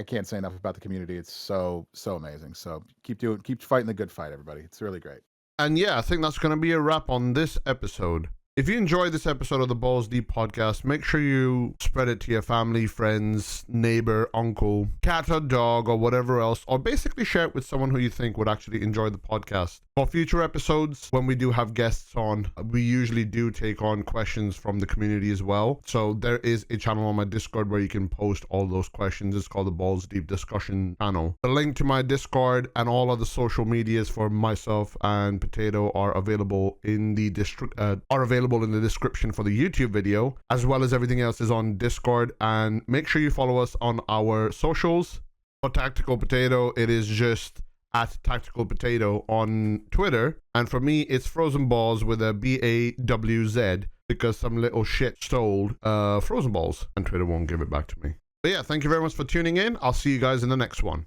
can't say enough about the community. It's so amazing. So keep fighting the good fight, everybody. It's really great.
And yeah, I think that's going to be a wrap on this episode. If you enjoyed this episode of the Balls Deep podcast, make sure you spread it to your family, friends, neighbor, uncle, cat or dog, or whatever else, or basically share it with someone who you think would actually enjoy the podcast. For future episodes, when we do have guests on, we usually do take on questions from the community as well. So there is a channel on my Discord where you can post all those questions. It's called the Balls Deep Discussion channel. The link to my Discord and all of the social medias for myself and Potato are available in the description for the YouTube video, as well as everything else is on Discord. And make sure you follow us on our socials. For Tactical Potato, it is just at Tactical Potato on Twitter, and for me it's Frozenballz with a BAWZ, because some little shit stole Frozenballz and Twitter won't give it back to me. But yeah, thank you very much for tuning in. I'll see you guys in the next one.